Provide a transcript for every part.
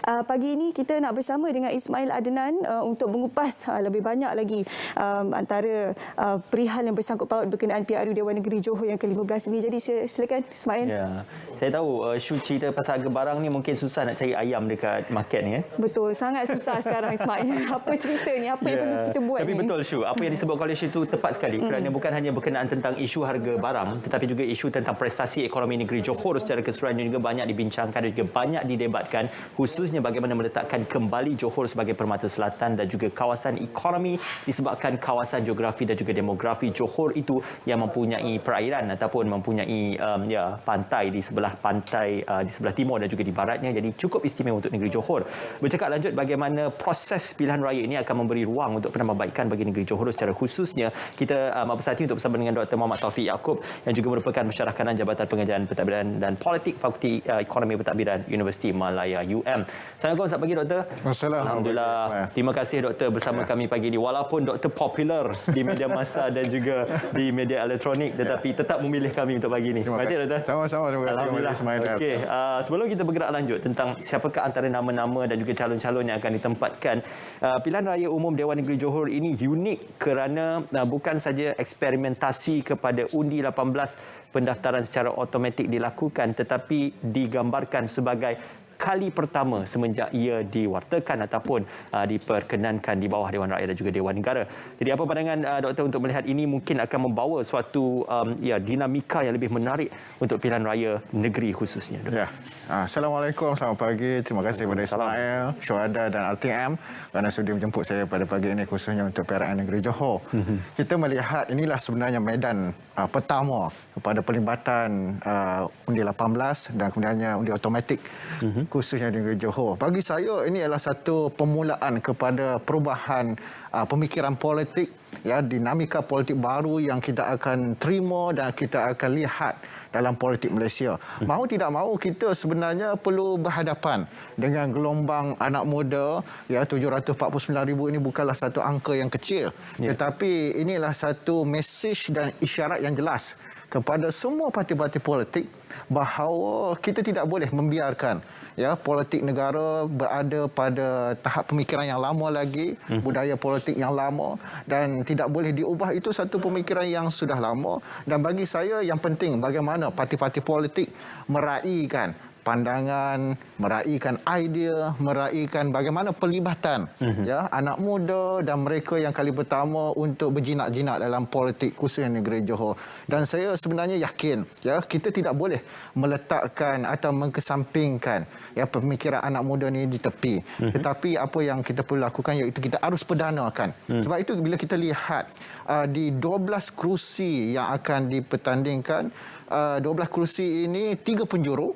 Pagi ini kita nak bersama dengan Ismail Adnan untuk mengupas lebih banyak lagi antara perihal yang bersangkut paut berkenaan PRU Dewan Negeri Johor yang ke-15 ini. Jadi silakan Ismail. Ya, saya tahu Shu cerita pasal harga barang ni mungkin susah nak cari ayam dekat market ni. Betul, sangat susah sekarang Ismail. Apa ceritanya? Apa yang perlu kita buat Tapi ni? betul Shu, apa yang disebutkan oleh Shu itu tepat sekali kerana bukan hanya berkenaan tentang isu harga barang tetapi juga isu tentang prestasi ekonomi negeri Johor secara keseluruhan juga banyak dibincangkan dan juga banyak didebatkan, khususnya bagaimana meletakkan kembali Johor sebagai permata selatan dan juga kawasan ekonomi disebabkan kawasan geografi dan juga demografi Johor itu yang mempunyai perairan ataupun mempunyai pantai di sebelah di sebelah timur dan juga di baratnya, jadi cukup istimewa untuk negeri Johor. Bercakap lanjut bagaimana proses pilihan raya ini akan memberi ruang untuk penambahbaikan bagi negeri Johor secara khususnya, kita bersatu untuk bersama dengan Dr. Muhammad Taufik Yaakob yang juga merupakan pensyarah kanan Jabatan Pengajaran Pentadbiran dan Politik Fakulti Ekonomi Pentadbiran Universiti Malaya UM. Assalamualaikum, selamat pagi Doktor. Alhamdulillah. Terima kasih Doktor bersama kami pagi ini. Walaupun Doktor popular di media massa dan juga di media elektronik tetapi tetap memilih kami untuk pagi ini. Terima kasih Doktor. Sama-sama, terima kasih. Alhamdulillah. Okey, sebelum kita bergerak lanjut tentang siapakah antara nama-nama dan juga calon-calon yang akan ditempatkan, pilihan raya umum Dewan Negeri Johor ini unik kerana bukan saja eksperimentasi kepada undi 18 pendaftaran secara automatik dilakukan tetapi digambarkan sebagai kali pertama semenjak ia diwartakan ataupun diperkenankan di bawah Dewan Rakyat dan juga Dewan Negara. Jadi apa pandangan Doktor untuk melihat ini mungkin akan membawa suatu dinamika yang lebih menarik untuk pilihan raya negeri khususnya? Ya. Assalamualaikum, selamat pagi. Terima kasih kepada Ismail, Syuhada dan RTM kerana sudi menjemput saya pada pagi ini khususnya untuk PRN Negeri Johor. Kita melihat inilah sebenarnya medan pertama kepada pelibatan undi 18 dan kemudiannya undi automatik khususnya di negeri Johor. Bagi saya ini adalah satu permulaan kepada perubahan pemikiran politik, dinamika politik baru yang kita akan terima dan kita akan lihat dalam politik Malaysia. Mahu tidak mahu kita sebenarnya perlu berhadapan dengan gelombang anak muda, 749,000 ini bukanlah satu angka yang kecil. Tetapi inilah satu mesej dan isyarat yang jelas kepada semua parti-parti politik bahawa kita tidak boleh membiarkan politik negara berada pada tahap pemikiran yang lama lagi, budaya politik yang lama dan tidak boleh diubah. Itu satu pemikiran yang sudah lama dan bagi saya yang penting bagaimana parti-parti politik meraihkan pandangan, meraihkan idea, meraihkan bagaimana pelibatan anak muda dan mereka yang kali pertama untuk berjinak-jinak dalam politik khususnya negeri Johor. Dan saya sebenarnya yakin kita tidak boleh meletakkan atau mengkesampingkan pemikiran anak muda ni di tepi. Tetapi apa yang kita perlu lakukan iaitu kita harus perdanakan. Sebab itu bila kita lihat di 12 kerusi yang akan dipertandingkan, 12 kerusi ini 3 penjuru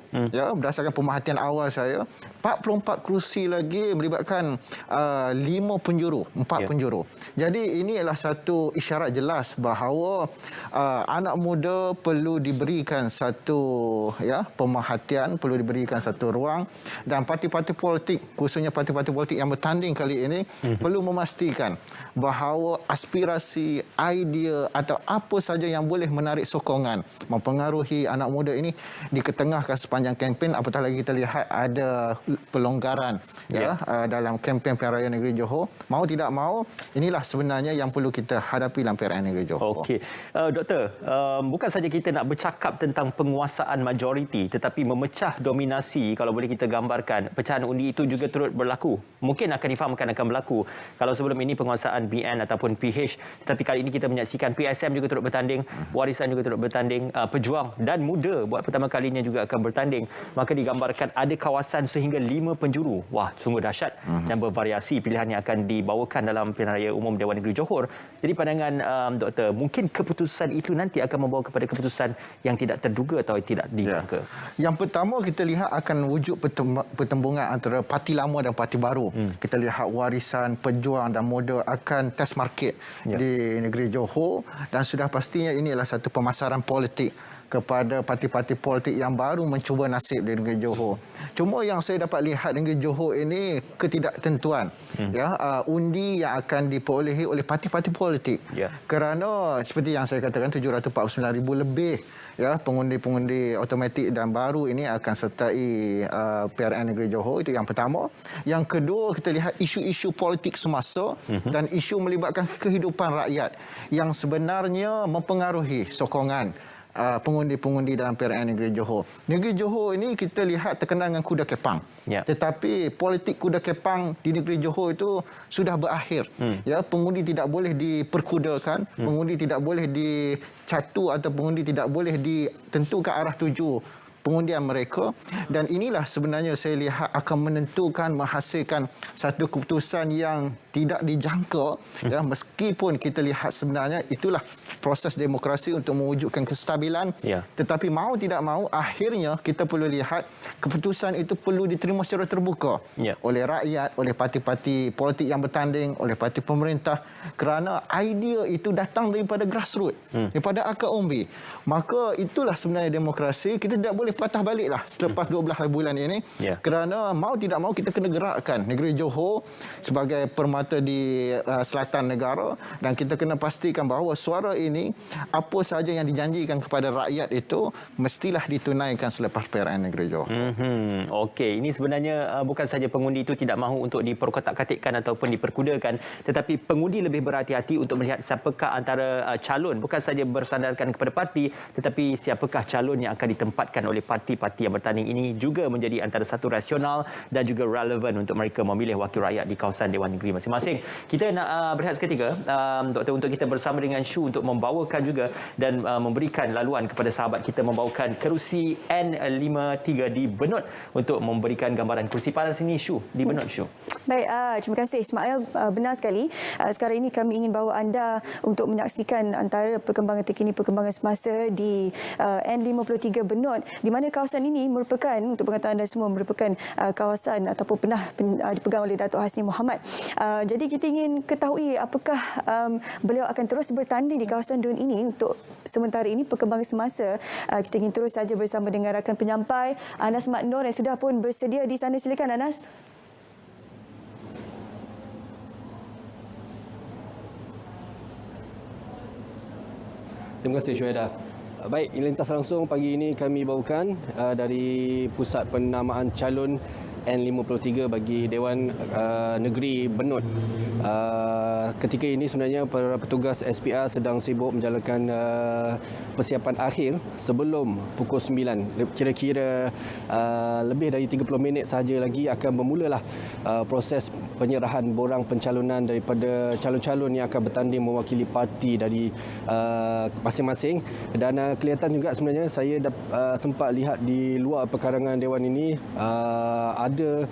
berdasarkan pemerhatian awal saya, 44 kerusi lagi melibatkan 5 penjuru, 4 penjuru. Jadi ini adalah satu isyarat jelas bahawa anak muda perlu diberikan satu pemerhatian, perlu diberikan satu ruang dan parti-parti politik, khususnya parti-parti politik yang bertanding kali ini perlu memastikan bahawa aspirasi, idea atau apa saja yang boleh menarik sokongan, mempengaruhi anak muda ini diketengahkan sepanjang kempen. Apatah lagi kita lihat ada pelonggaran dalam kempen pilihan raya negeri Johor. Mau tidak mau, inilah sebenarnya yang perlu kita hadapi dalam PRN negeri Johor. Okey. Doktor, bukan saja kita nak bercakap tentang penguasaan majoriti tetapi memecah dominasi, kalau boleh kita gambarkan, pecahan undi itu juga turut berlaku. Mungkin akan difahamkan akan berlaku. Kalau sebelum ini penguasaan BN ataupun PH, tetapi kali ini kita menyaksikan PSM juga turut bertanding, Warisan juga turut bertanding, Pejuang dan Muda buat pertama kalinya juga akan bertanding. Maka digambarkan ada kawasan sehingga 5 penjuru. Wah, sungguh dahsyat dan bervariasi pilihan yang akan dibawakan dalam pilihan raya umum Dewan Negeri Johor. Jadi pandangan Doktor, mungkin keputusan itu nanti akan membawa kepada keputusan yang tidak terduga atau tidak dijangka. Yang pertama kita lihat akan wujud pertembungan antara parti lama dan parti baru. Kita lihat Warisan, Pejuang dan Muda akan test market di negeri Johor dan sudah pastinya ini adalah satu pemasaran politik kepada parti-parti politik yang baru mencuba nasib di negeri Johor. Cuma yang saya dapat lihat di negeri Johor ini ketidaktentuan. Undi yang akan diperolehi oleh parti-parti politik. Kerana seperti yang saya katakan 749,000 lebih pengundi-pengundi automatik dan baru ini akan sertai PRN negeri Johor. Itu yang pertama. Yang kedua, kita lihat isu-isu politik semasa dan isu melibatkan kehidupan rakyat yang sebenarnya mempengaruhi sokongan pengundi-pengundi dalam PRN negeri Johor. Negeri Johor ini kita lihat terkenal dengan kuda kepang. Tetapi politik kuda kepang di negeri Johor itu sudah berakhir. Pengundi tidak boleh diperkudakan, pengundi tidak boleh dicatu atau pengundi tidak boleh ditentukan arah tuju pengundian mereka, dan inilah sebenarnya saya lihat akan menentukan, menghasilkan satu keputusan yang tidak dijangka, meskipun kita lihat sebenarnya itulah proses demokrasi untuk mewujudkan kestabilan, tetapi mau tidak mau akhirnya kita perlu lihat keputusan itu perlu diterima secara terbuka oleh rakyat, oleh parti-parti politik yang bertanding, oleh parti pemerintah, kerana idea itu datang daripada grassroots, daripada akar umbi. Maka itulah sebenarnya demokrasi. Kita tidak boleh patah baliklah selepas 12 bulan ini, kerana mau tidak mau kita kena gerakkan negeri Johor sebagai permata di selatan negara, dan kita kena pastikan bahawa suara ini, apa sahaja yang dijanjikan kepada rakyat itu mestilah ditunaikan selepas PRN negeri Johor. Okey, ini sebenarnya bukan sahaja pengundi itu tidak mahu untuk diperkotak-katikkan ataupun diperkudakan, tetapi pengundi lebih berhati-hati untuk melihat siapakah antara calon, bukan sahaja bersandarkan kepada parti, tetapi siapakah calon yang akan ditempatkan oleh parti-parti yang bertanding ini juga menjadi antara satu rasional dan juga relevan untuk mereka memilih wakil rakyat di kawasan Dewan Negeri masing-masing. Kita nak berehat seketika, Doktor, untuk kita bersama dengan Shu untuk membawakan juga dan memberikan laluan kepada sahabat kita membawakan kerusi N53 di Benut untuk memberikan gambaran kerusi panas ini. Shu, di Benut, Shu. Baik, terima kasih Ismail. Benar sekali. Sekarang ini kami ingin bawa anda untuk menyaksikan antara perkembangan terkini, perkembangan semasa di N53 Benut, di mana kawasan ini merupakan, untuk pengetahuan anda semua, merupakan kawasan ataupun pernah dipegang oleh Datuk Hasni Mohamad. Jadi kita ingin ketahui apakah beliau akan terus bertanding di kawasan DUN ini. Untuk sementara ini perkembangan semasa, kita ingin terus saja bersama dengan rakan penyampai Anas Mat Noor yang sudah pun bersedia di sana. Silakan Anas. Terima kasih Syuhada. Baik, lintas langsung pagi ini kami bawakan dari Pusat Penamaan Calon N53 bagi Dewan Negeri Benut. Ketika ini sebenarnya para petugas SPR sedang sibuk menjalankan persiapan akhir sebelum pukul 9. Kira-kira lebih dari 30 minit sahaja lagi akan bermulalah proses penyerahan borang pencalonan daripada calon-calon yang akan bertanding mewakili parti dari masing-masing. Dan kelihatan juga sebenarnya saya sempat lihat di luar perkarangan Dewan ini ada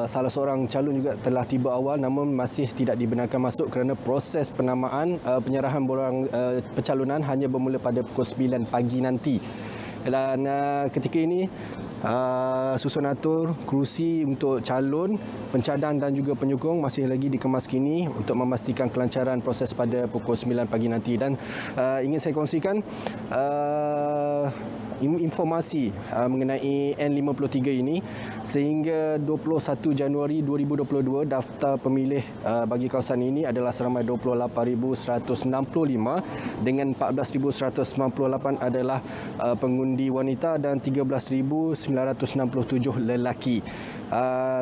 salah seorang calon juga telah tiba awal namun masih tidak dibenarkan masuk kerana proses penamaan penyerahan borang pencalonan hanya bermula pada pukul 9 pagi nanti. Dan ketika ini susun atur kerusi untuk calon, pencadang dan juga penyokong masih lagi dikemas kini untuk memastikan kelancaran proses pada pukul 9 pagi nanti. Dan ingin saya kongsikan informasi mengenai N53 ini. Sehingga 21 Januari 2022, daftar pemilih bagi kawasan ini adalah seramai 28,165 dengan 14,198 adalah pengundi wanita dan 13,967 lelaki.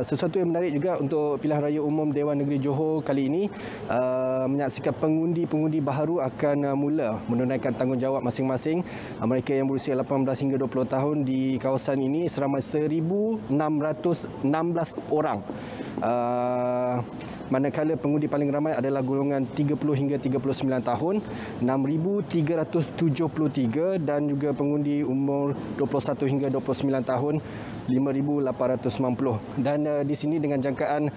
Sesuatu yang menarik juga untuk pilihan raya umum Dewan Negeri Johor kali ini, menyaksikan pengundi-pengundi baharu akan mula menunaikan tanggungjawab masing-masing. Mereka yang berusia 18 hingga 20 tahun di kawasan ini seramai 1,616 orang. Manakala pengundi paling ramai adalah golongan 30 hingga 39 tahun, 6,373, dan juga pengundi umur 21 hingga 29 tahun, 5,890. Dan di sini dengan jangkaan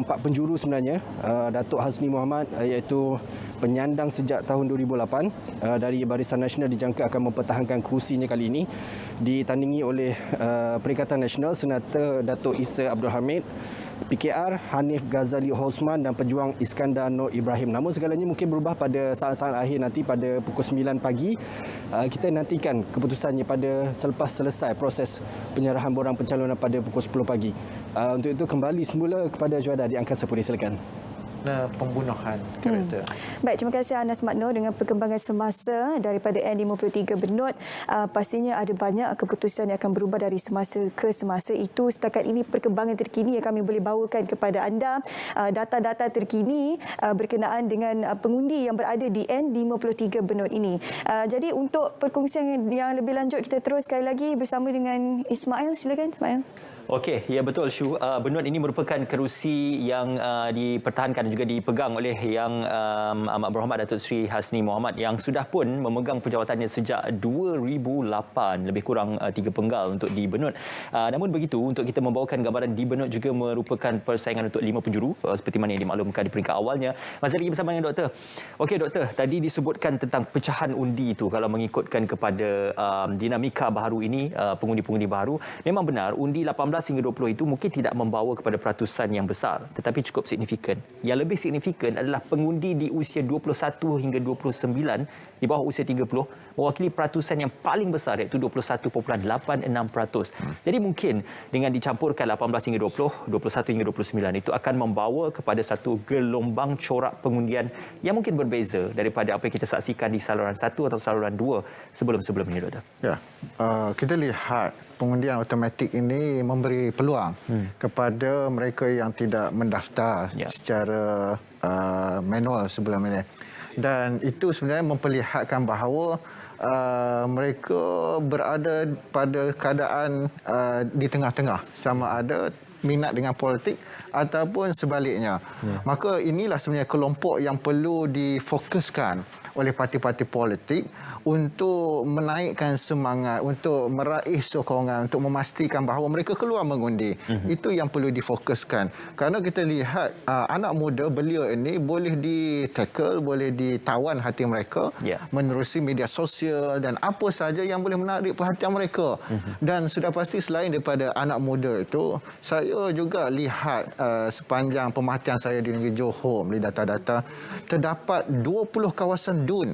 4 penjuru sebenarnya, Datuk Hasni Mohamad iaitu penyandang sejak tahun 2008 dari Barisan Nasional dijangka akan mempertahankan kerusinya kali ini, ditandingi oleh Perikatan Nasional Senator Datuk Issa Abdul Hamid, PKR, Hanif Ghazali Hosman dan pejuang Iskandar Nur Ibrahim. Namun segalanya mungkin berubah pada saat-saat akhir nanti pada pukul 9 pagi. Kita nantikan keputusannya pada selepas selesai proses penyerahan borang pencalonan pada pukul 10 pagi. Untuk itu kembali semula kepada Syuhada di Angkasa Putih. Silakan. Pembunuhan karakter. Baik, terima kasih Anas Makno dengan perkembangan semasa daripada N53 Benut. Pastinya ada banyak keputusan yang akan berubah dari semasa ke semasa. Itu setakat ini perkembangan terkini yang kami boleh bawakan kepada anda. Data-data terkini berkenaan dengan pengundi yang berada di N53 Benut ini. Jadi untuk perkongsian yang lebih lanjut, kita terus sekali lagi bersama dengan Ismail. Silakan Ismail. Okey, ya betul Syu. Benut ini merupakan kerusi yang dipertahankan dan juga dipegang oleh Yang Amat Berhormat Datuk Seri Hasni Mohamad yang sudah pun memegang penjawatannya sejak 2008, lebih kurang 3 penggal untuk di Benut. Namun begitu, untuk kita membawakan gambaran di Benut juga merupakan persaingan untuk 5 penjuru seperti mana yang dimaklumkan di peringkat awalnya. Masih lagi bersama dengan Doktor. Okey Doktor, tadi disebutkan tentang pecahan undi itu kalau mengikutkan kepada dinamika baharu ini, pengundi-pengundi baharu. Memang benar, undi 18 hingga 20 itu mungkin tidak membawa kepada peratusan yang besar, tetapi cukup signifikan. Yang lebih signifikan adalah pengundi di usia 21 hingga 29 di bawah usia 30 mewakili peratusan yang paling besar, iaitu 21.86%. Jadi mungkin dengan dicampurkan 18 hingga 20, 21 hingga 29 itu akan membawa kepada satu gelombang corak pengundian yang mungkin berbeza daripada apa yang kita saksikan di saluran 1 atau saluran 2 sebelum-sebelum ini, Doktor. Ya, kita lihat pengundian automatik ini memberi peluang kepada mereka yang tidak mendaftar secara manual sebelum ini. Dan itu sebenarnya memperlihatkan bahawa mereka berada pada keadaan di tengah-tengah, sama ada minat dengan politik ataupun sebaliknya. Maka inilah sebenarnya kelompok yang perlu difokuskan oleh parti-parti politik untuk menaikkan semangat, untuk meraih sokongan, untuk memastikan bahawa mereka keluar mengundi. Itu yang perlu difokuskan. Kerana kita lihat anak muda belia ini boleh di-tackle, boleh ditawan hati mereka menerusi media sosial dan apa saja yang boleh menarik perhatian mereka. Dan sudah pasti selain daripada anak muda itu, saya juga lihat sepanjang pemerhatian saya di negeri Johor melalui data-data, terdapat 20 kawasan DUN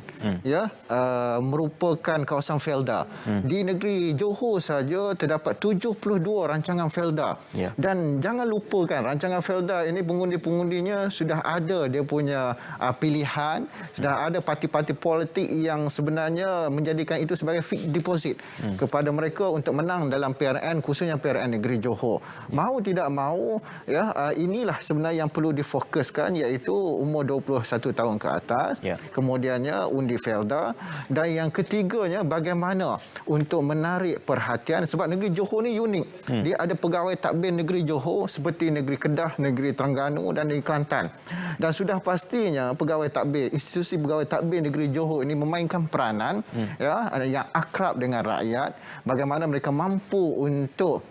merupakan kawasan Felda. Di negeri Johor saja terdapat 72 rancangan Felda. Dan jangan lupakan rancangan Felda ini pengundi-pengundinya sudah ada dia punya pilihan, sudah ada parti-parti politik yang sebenarnya menjadikan itu sebagai fixed deposit kepada mereka untuk menang dalam PRN, khususnya PRN negeri Johor. Mahu tidak mahu, inilah sebenarnya yang perlu difokuskan, iaitu umur 21 tahun ke atas. Kemudiannya undi Felda. Dan yang ketiganya, bagaimana untuk menarik perhatian, sebab negeri Johor ni unik. Dia ada pegawai takbir negeri Johor seperti negeri Kedah, negeri Terengganu dan negeri Kelantan. Dan sudah pastinya pegawai takbir, institusi pegawai takbir negeri Johor ini memainkan peranan yang akrab dengan rakyat, bagaimana mereka mampu untuk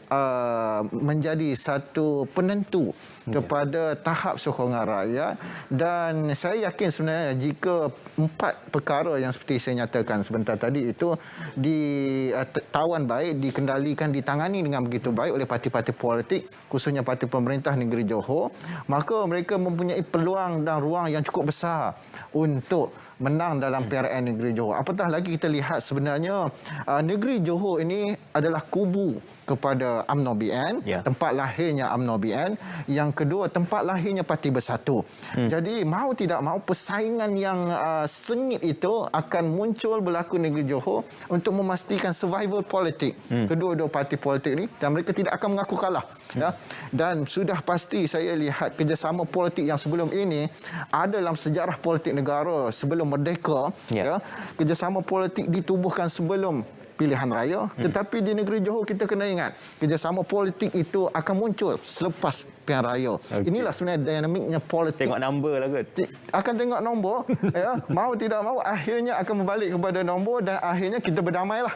menjadi satu penentu kepada tahap sokongan rakyat. Dan saya yakin sebenarnya jika 4 perkara yang seperti saya nyatakan sebentar tadi itu ditawan baik, dikendalikan, ditangani dengan begitu baik oleh parti-parti politik, khususnya parti pemerintah negeri Johor, maka mereka mempunyai peluang dan ruang yang cukup besar untuk menang dalam PRN negeri Johor. Apatah lagi kita lihat sebenarnya negeri Johor ini adalah kubu kepada UMNO BN, tempat lahirnya UMNO BN. Yang kedua, tempat lahirnya Parti Bersatu. Jadi mahu tidak mahu persaingan yang sengit itu akan muncul berlaku negeri Johor untuk memastikan survival politik kedua-dua parti politik ini, dan mereka tidak akan mengaku kalah. Dan sudah pasti saya lihat kerjasama politik yang sebelum ini ada dalam sejarah politik negara sebelum merdeka. Kerjasama politik ditubuhkan sebelum pilihan raya, tetapi di negeri Johor kita kena ingat kerjasama politik itu akan muncul selepas pilihan raya. Inilah sebenarnya dinamiknya politik. Tengok nombor lah kot. Akan tengok nombor, mahu tidak mahu akhirnya akan berbalik kepada nombor dan akhirnya kita berdamailah.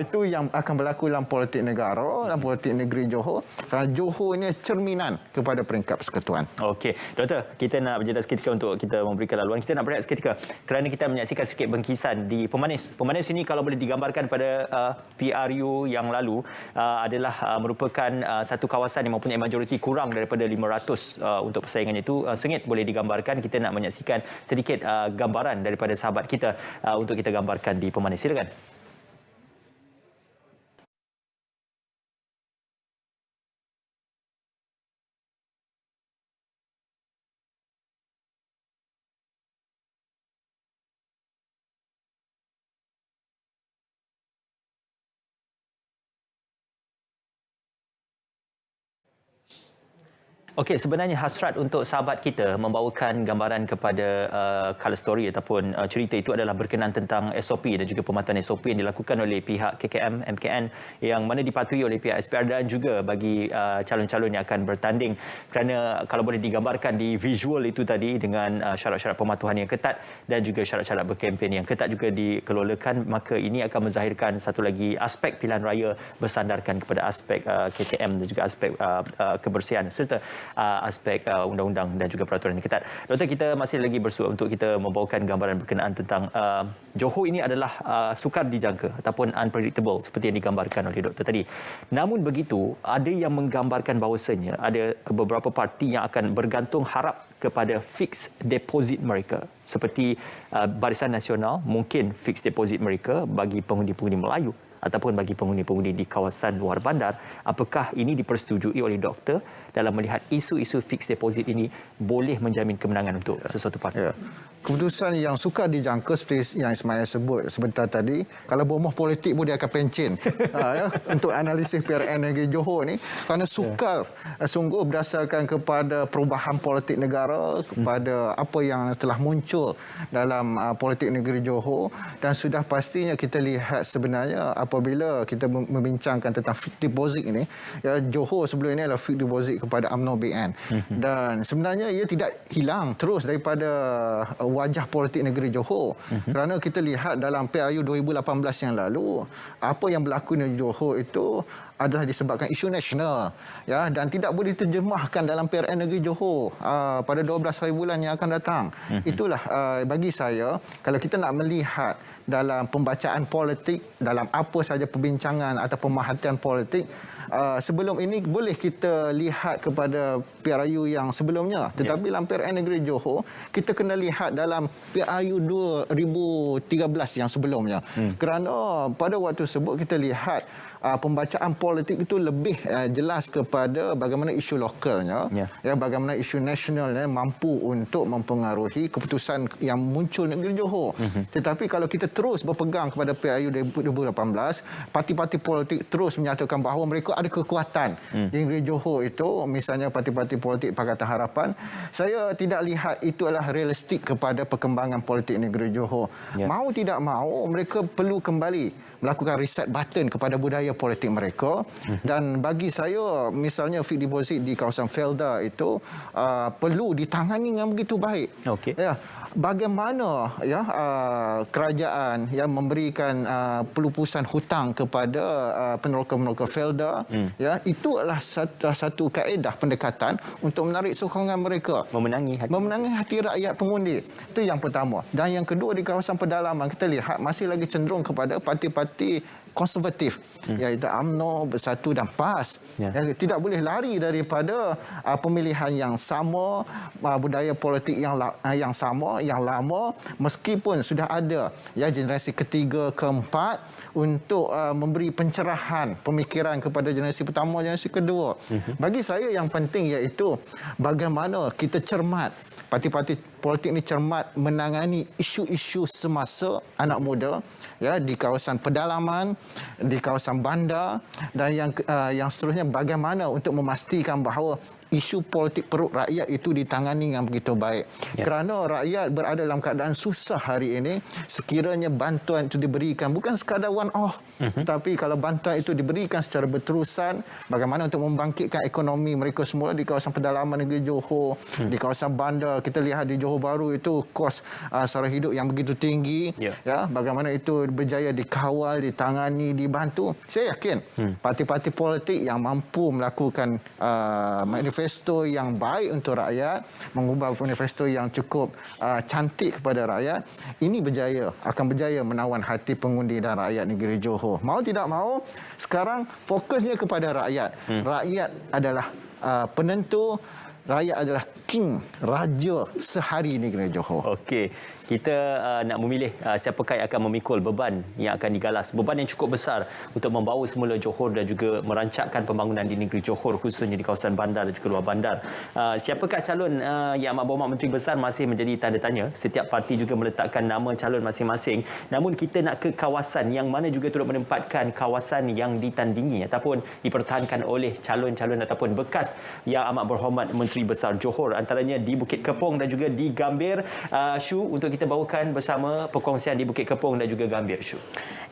Itu yang akan berlaku dalam politik negara, dalam politik negeri Johor. Kerana Johor ini cerminan kepada peringkat persekutuan. Okey, Doktor, kita nak berjeda seketika untuk kita memberikan laluan. Kita nak berehat seketika kerana kita menyaksikan sikit bengkisan di Pemanis. Pemanis ini kalau boleh digambarkan pada PRU yang lalu adalah merupakan satu kawasan yang mempunyai majoriti kurang daripada 500 untuk persaingan itu. Sengit boleh digambarkan. Kita nak menyaksikan sedikit gambaran daripada sahabat kita untuk kita gambarkan di pemandu. Silakan. Okey, sebenarnya hasrat untuk sahabat kita membawakan gambaran kepada color story ataupun cerita itu adalah berkenaan tentang SOP dan juga pematuhan SOP yang dilakukan oleh pihak KKM, MKN yang mana dipatuhi oleh pihak SPR dan juga bagi calon-calon yang akan bertanding. Kerana kalau boleh digambarkan di visual itu tadi dengan syarat-syarat pematuhan yang ketat dan juga syarat-syarat berkempen yang ketat juga dikelolakan, maka ini akan menzahirkan satu lagi aspek pilihan raya bersandarkan kepada aspek KKM dan juga aspek kebersihan serta aspek undang-undang dan juga peraturan yang ketat. Doktor, kita masih lagi bersua untuk kita membawakan gambaran berkenaan tentang Johor ini adalah sukar dijangka ataupun unpredictable seperti yang digambarkan oleh doktor tadi. Namun begitu, ada yang menggambarkan bahawasanya ada beberapa parti yang akan bergantung harap kepada fixed deposit mereka. Seperti Barisan Nasional, mungkin fixed deposit mereka bagi pengundi-pengundi Melayu ataupun bagi pengundi-pengundi di kawasan luar bandar. Apakah ini dipersetujui oleh doktor dalam melihat isu-isu fixed deposit ini boleh menjamin kemenangan untuk sesuatu parti? Ya. Keputusan yang sukar dijangka seperti yang Ismail sebut sebentar tadi, kalau bomoh politik pun dia akan pencen untuk analisis PRN negeri Johor ni, kerana sukar sungguh berdasarkan kepada perubahan politik negara, kepada apa yang telah muncul dalam politik negeri Johor, dan sudah pastinya kita lihat sebenarnya apabila kita membincangkan tentang fixed deposit ini, ya, Johor sebelum ini adalah fixed deposit kepada UMNO BN, dan sebenarnya ia tidak hilang terus daripada wajah politik negeri Johor. Kerana kita lihat dalam PRU 2018 yang lalu, apa yang berlaku di Johor itu adalah disebabkan isu nasional, ya, dan tidak boleh diterjemahkan dalam PRN negeri Johor pada 12 hari bulan yang akan datang. Itulah bagi saya, kalau kita nak melihat dalam pembacaan politik, dalam apa sahaja perbincangan atau pemerhatian politik, sebelum ini boleh kita lihat kepada PRU yang sebelumnya, tetapi dalam PRN negeri Johor kita kena lihat dalam PRU 2013 yang sebelumnya. Kerana pada waktu tersebut kita lihat pembacaan politik itu lebih jelas kepada bagaimana isu lokalnya, ya, bagaimana isu nasionalnya mampu untuk mempengaruhi keputusan yang muncul negeri Johor. Tetapi kalau kita terus berpegang kepada PRU 2018, parti-parti politik terus menyatakan bahawa mereka ada kekuatan di negeri Johor itu, misalnya parti-parti politik Pakatan Harapan. Saya tidak lihat itu adalah realistik kepada perkembangan politik negeri Johor. Mau tidak mau, mereka perlu kembali melakukan reset button kepada budaya politik mereka, dan bagi saya misalnya fixed deposit di kawasan Felda itu perlu ditangani dengan begitu baik. Ya, bagaimana ya kerajaan yang memberikan pelupusan hutang kepada peneroka-peneroka Felda, ya, itu adalah satu kaedah pendekatan untuk menarik sokongan mereka, memenangi hati rakyat pengundi. Itu yang pertama. Dan yang kedua, di kawasan pedalaman kita lihat masih lagi cenderung kepada parti-parti konservatif, iaitu UMNO, Bersatu dan PAS. Tidak boleh lari daripada pemilihan yang sama, budaya politik yang sama, yang lama, meskipun sudah ada, ya, generasi ketiga, keempat untuk memberi pencerahan pemikiran kepada generasi pertama, generasi kedua. Bagi saya yang penting iaitu bagaimana kita cermat, parti-parti politik ini cermat menangani isu-isu semasa anak muda, ya, di kawasan pedalaman, di kawasan bandar, dan yang seterusnya bagaimana untuk memastikan bahawa isu politik perut rakyat itu ditangani dengan begitu baik. Kerana rakyat berada dalam keadaan susah hari ini, sekiranya bantuan itu diberikan bukan sekadar one off, tetapi kalau bantuan itu diberikan secara berterusan, bagaimana untuk membangkitkan ekonomi mereka semula di kawasan pedalaman negeri Johor, di kawasan bandar. Kita lihat di Johor Bahru itu kos sara hidup yang begitu tinggi, ya, bagaimana itu berjaya dikawal, ditangani, dibantu. Saya yakin parti-parti politik yang mampu melakukan manifesto yang baik untuk rakyat, mengubah manifesto yang cukup cantik kepada rakyat, ini akan berjaya menawan hati pengundi dan rakyat negeri Johor. Mau tidak mau, sekarang fokusnya kepada rakyat. Rakyat adalah penentu rakyat adalah king, raja sehari negeri Johor. Okey, kita nak memilih siapakah yang akan memikul beban yang akan digalas. Beban yang cukup besar untuk membawa semula Johor dan juga merancakkan pembangunan di negeri Johor, khususnya di kawasan bandar dan juga luar bandar. Siapakah calon yang amat berhormat Menteri Besar masih menjadi tanda tanya. Setiap parti juga meletakkan nama calon masing-masing. Namun kita nak ke kawasan yang mana juga turut menempatkan kawasan yang ditandingi ataupun dipertahankan oleh calon-calon ataupun bekas yang amat berhormat Menteri Besar Johor, antaranya di Bukit Kepong dan juga di Gambir. Syu, untuk kita bawakan bersama perkongsian di Bukit Kepong dan juga Gambir, Syu.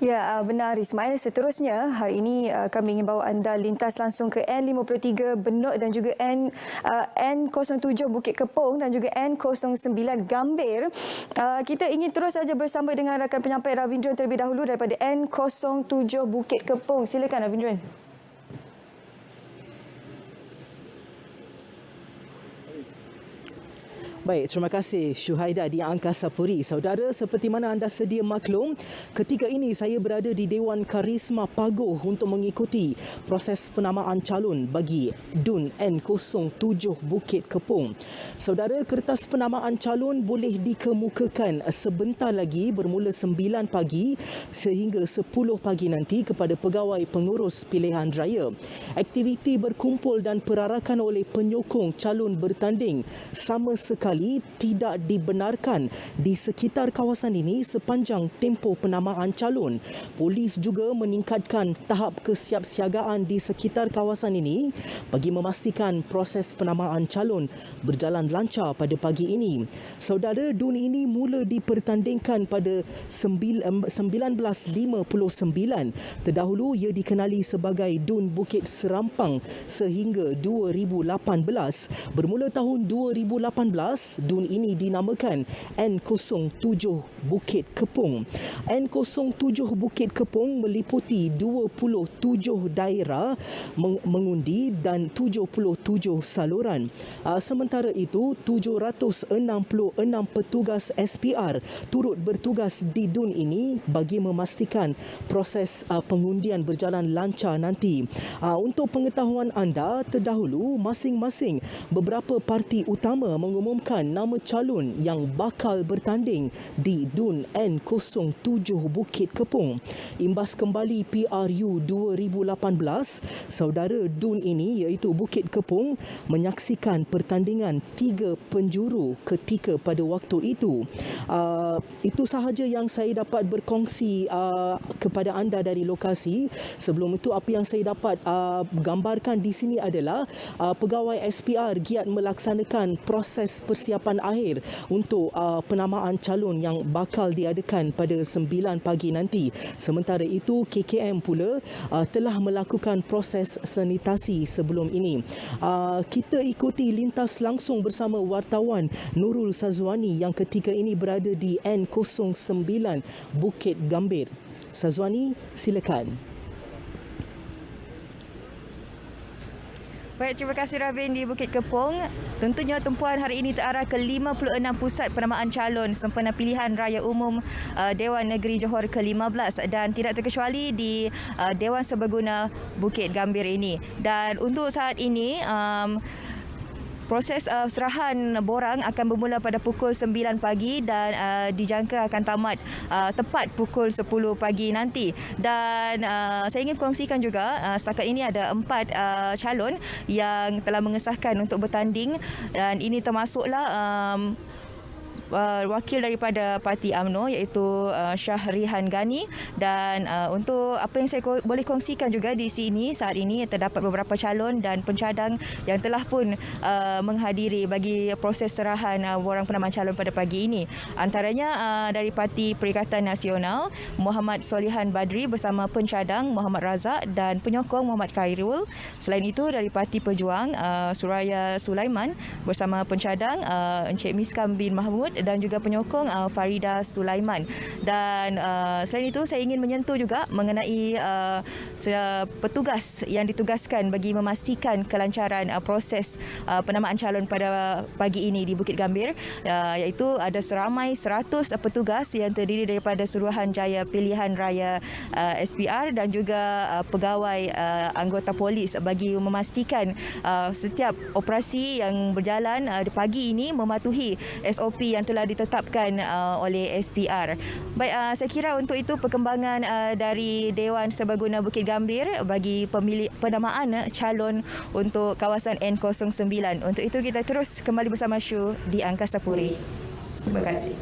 Ya, benar Ismail. Seterusnya, hari ini kami ingin bawa anda lintas langsung ke N53 Benut dan juga N07 Bukit Kepong dan juga N09 Gambir. Kita ingin terus saja bersama dengan rakan penyampai Ravindran terlebih dahulu daripada N07 Bukit Kepong. Silakan Ravindran. Baik, terima kasih Syuhaida di Angkasa Puri. Saudara, seperti mana anda sedia maklum, ketika ini saya berada di Dewan Karisma Pagoh untuk mengikuti proses penamaan calon bagi DUN N07 Bukit Kepong. Saudara, kertas penamaan calon boleh dikemukakan sebentar lagi bermula 9 pagi sehingga 10 pagi nanti kepada pegawai pengurus pilihan raya. Aktiviti berkumpul dan perarakan oleh penyokong calon bertanding sama sekali tidak dibenarkan di sekitar kawasan ini sepanjang tempoh penamaan calon. Polis juga meningkatkan tahap kesiapsiagaan di sekitar kawasan ini bagi memastikan proses penamaan calon berjalan lancar pada pagi ini. Saudara, DUN ini mula dipertandingkan pada 1959. Terdahulu ia dikenali sebagai DUN Bukit Serampang sehingga 2018. Bermula tahun 2018, DUN ini dinamakan N07 Bukit Kepong. N07 Bukit Kepong meliputi 27 daerah mengundi dan 77 saluran. Sementara itu, 766 petugas SPR turut bertugas di DUN ini bagi memastikan proses pengundian berjalan lancar nanti. Untuk pengetahuan anda, terdahulu masing-masing beberapa parti utama mengumumkan nama calon yang bakal bertanding di DUN N07 Bukit Kepong. Imbas kembali PRU 2018, saudara, DUN ini iaitu Bukit Kepong menyaksikan pertandingan 3 penjuru ketika pada waktu itu. Itu sahaja yang saya dapat berkongsi kepada anda dari lokasi. Sebelum itu, apa yang saya dapat gambarkan di sini adalah pegawai SPR giat melaksanakan proses persiapan akhir untuk penamaan calon yang bakal diadakan pada 9 pagi nanti. Sementara itu, KKM pula telah melakukan proses sanitasi sebelum ini. Kita ikuti lintas langsung bersama wartawan Nurul Sazwani yang ketika ini berada di N09 Bukit Gambir. Sazwani, silakan. Baik, terima kasih Ravin di Bukit Kepong. Tentunya tumpuan hari ini terarah ke 56 pusat penamaan calon sempena pilihan raya umum Dewan Negeri Johor ke-15 dan tidak terkecuali di Dewan Serbaguna Bukit Gambir ini. Dan untuk saat ini, proses serahan borang akan bermula pada pukul 9 pagi dan dijangka akan tamat tepat pukul 10 pagi nanti. Dan saya ingin kongsikan juga setakat ini ada 4 calon yang telah mengesahkan untuk bertanding dan ini termasuklah wakil daripada Parti UMNO iaitu Syahrihan Ghani. Dan untuk apa yang saya boleh kongsikan juga di sini saat ini terdapat beberapa calon dan pencadang yang telah pun menghadiri bagi proses serahan borang penamaan calon pada pagi ini. Antaranya dari Parti Perikatan Nasional Muhammad Solihan Badri bersama pencadang Muhammad Razak dan penyokong Muhammad Khairul. Selain itu dari Parti Pejuang Suraya Sulaiman bersama pencadang Encik Miskam bin Mahmud dan juga penyokong Farida Sulaiman. Dan selain itu saya ingin menyentuh juga mengenai petugas yang ditugaskan bagi memastikan kelancaran proses penamaan calon pada pagi ini di Bukit Gambir, iaitu ada seramai 100 petugas yang terdiri daripada Suruhanjaya Pilihan Raya SPR dan juga pegawai anggota polis bagi memastikan setiap operasi yang berjalan pagi ini mematuhi SOP yang telah ditetapkan oleh SPR. Baik, saya kira untuk itu perkembangan dari Dewan Serbaguna Bukit Gambir bagi penamaan calon untuk kawasan N09. Untuk itu kita terus kembali bersama Syu di Angkasa Puri. Terima kasih.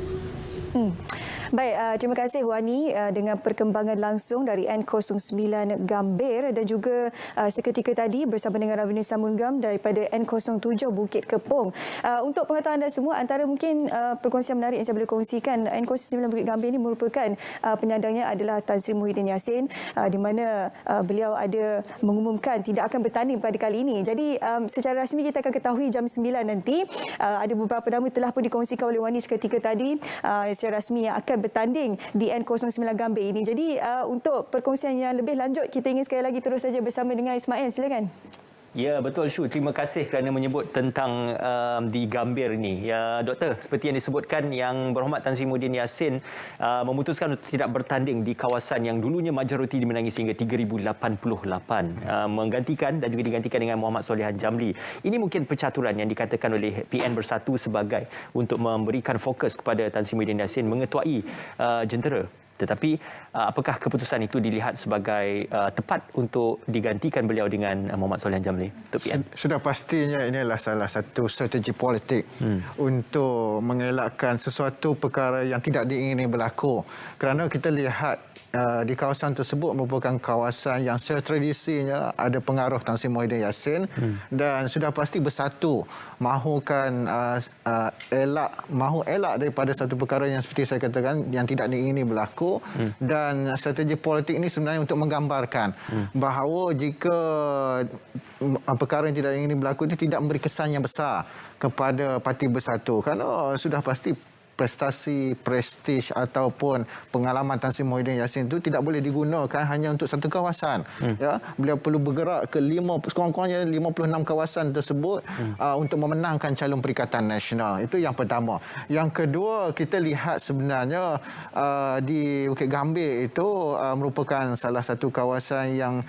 Baik, terima kasih Wani dengan perkembangan langsung dari N09 Gambir dan juga seketika tadi bersama dengan Ravina Samungam daripada N07 Bukit Kepong. Untuk pengetahuan anda semua, antara mungkin perkongsian menarik yang saya boleh kongsikan, N09 Bukit Gambir ini merupakan penyandangnya adalah Tan Sri Muhyiddin Yassin, di mana beliau ada mengumumkan tidak akan bertanding pada kali ini. Jadi secara rasmi kita akan ketahui jam 9 nanti. Ada beberapa nama telah pun dikongsikan oleh Wani seketika tadi secara rasmi yang akan bertanding di N09 Gambir ini. Jadi untuk perkongsian yang lebih lanjut, kita ingin sekali lagi terus saja bersama dengan Ismail. Silakan. Ya, betul Syu. Terima kasih kerana menyebut tentang di Gambir ini. Ya, Doktor, seperti yang disebutkan, Yang Berhormat Tan Sri Muhyiddin Yassin memutuskan untuk tidak bertanding di kawasan yang dulunya majoriti dimenangi sehingga 3088, menggantikan dan juga digantikan dengan Muhammad Solihan Jamli. Ini mungkin percaturan yang dikatakan oleh PN Bersatu sebagai untuk memberikan fokus kepada Tan Sri Muhyiddin Yassin mengetuai jentera. Tetapi apakah keputusan itu dilihat sebagai tepat untuk digantikan beliau dengan Muhammad Solihan Jamli? Sudah pastinya ini adalah salah satu strategi politik untuk mengelakkan sesuatu perkara yang tidak diingini berlaku. Kerana kita lihat di kawasan tersebut merupakan kawasan yang secara tradisinya ada pengaruh Tan Sri Muhyiddin Yassin dan sudah pasti Bersatu mahukan elak daripada satu perkara yang seperti saya katakan yang tidak diingini berlaku. Dan strategi politik ini sebenarnya untuk menggambarkan bahawa jika perkara yang tidak ingin berlaku itu tidak memberi kesan yang besar kepada Parti Bersatu, kerana sudah pasti prestasi, prestij ataupun pengalaman Tan Sri Muhyiddin Yassin itu tidak boleh digunakan hanya untuk satu kawasan. Ya, beliau perlu bergerak ke sekurang-kurangnya 56 kawasan tersebut untuk memenangkan calon Perikatan Nasional. Itu yang pertama. Yang kedua, kita lihat sebenarnya di Bukit Gambir itu merupakan salah satu kawasan yang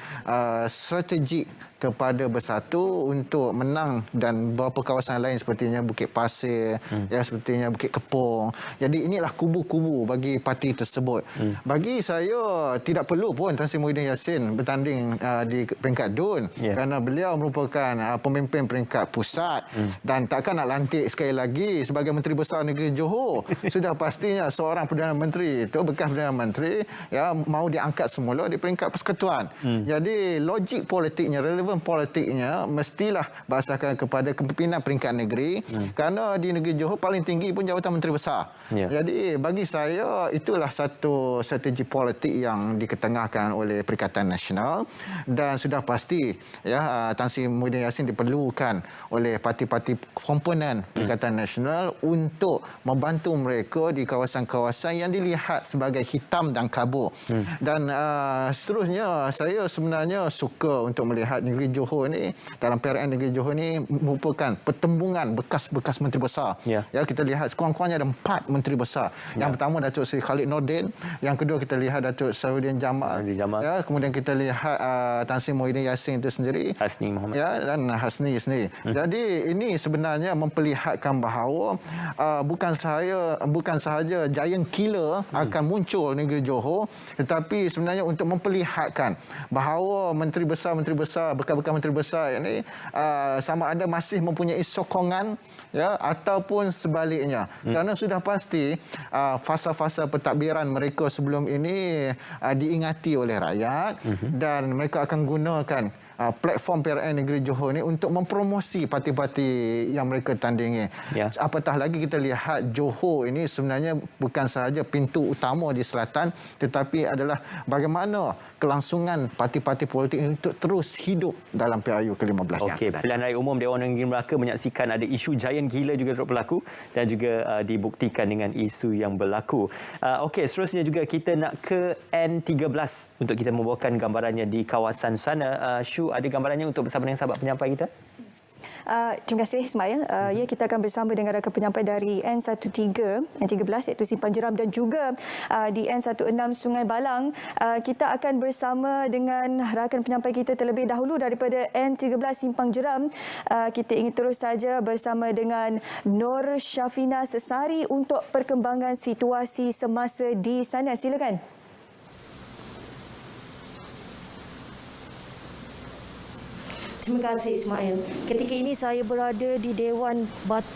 strategik kepada Bersatu untuk menang, dan beberapa kawasan lain sepertinya Bukit Pasir, ya sepertinya Bukit Kepong. Jadi inilah kubu-kubu bagi parti tersebut. Bagi saya tidak perlu pun Tan Sri Muhyiddin Yassin bertanding di peringkat DUN kerana beliau merupakan pemimpin peringkat pusat dan takkan nak lantik sekali lagi sebagai Menteri Besar Negeri Johor. Sudah pastinya seorang Perdana Menteri itu, bekas Perdana Menteri, ya mau diangkat semula di peringkat persekutuan. Jadi logik politiknya, politiknya mestilah berdasarkan kepada kepimpinan peringkat negeri, kerana di negeri Johor paling tinggi pun jawatan Menteri Besar. Jadi bagi saya itulah satu strategi politik yang diketengahkan oleh Perikatan Nasional, dan sudah pasti ya Tan Sri Muhyiddin Yassin diperlukan oleh parti-parti komponen Perikatan Nasional untuk membantu mereka di kawasan-kawasan yang dilihat sebagai hitam dan kabur. Dan seterusnya saya sebenarnya suka untuk melihat negeri Johor ni, dalam PRN negeri Johor ni merupakan pertembungan bekas-bekas menteri besar. Ya, kita lihat sekurang-kurangnya ada 4 menteri besar. Yang pertama Datuk Seri Khalid Nordin, yang kedua kita lihat Datuk Sarudin Jamal. Ya, kemudian kita lihat Tan Sri Muhyiddin Yassin itu sendiri, Hasni Muhammad. Ya, dan Hasni sendiri. Jadi ini sebenarnya memperlihatkan bahawa bukan sahaja giant killer akan muncul negeri Johor, tetapi sebenarnya untuk memperlihatkan bahawa menteri besar, bekas-bekas menteri besar ini sama ada masih mempunyai sokongan ya ataupun sebaliknya. Kerana sudah pasti fasa-fasa pentadbiran mereka sebelum ini diingati oleh rakyat dan mereka akan gunakan platform PRN Negeri Johor ni untuk mempromosi parti-parti yang mereka tandingi. Ya. Apatah lagi kita lihat Johor ini sebenarnya bukan sahaja pintu utama di selatan, tetapi adalah bagaimana kelangsungan parti-parti politik ini untuk terus hidup dalam PRU ke-15 yang Okey, pilihan raya umum Dewan Negeri Melaka menyaksikan ada isu giant gila juga turut berlaku dan juga dibuktikan dengan isu yang berlaku. Okey, seterusnya juga kita nak ke N13 untuk kita membawakan gambarannya di kawasan sana. Shu, ada gambarannya untuk bersama dengan sahabat penyampai kita? Terima kasih Ismail. Ya, kita akan bersama dengan rakan penyampai dari N13 iaitu Simpang Jeram dan juga di N16 Sungai Balang. Kita akan bersama dengan rakan penyampai kita terlebih dahulu daripada N13 Simpang Jeram. Kita ingin terus saja bersama dengan Nur Syafina Sesari untuk perkembangan situasi semasa di sana. Silakan. Terima kasih Ismail. Ketika ini saya berada di Dewan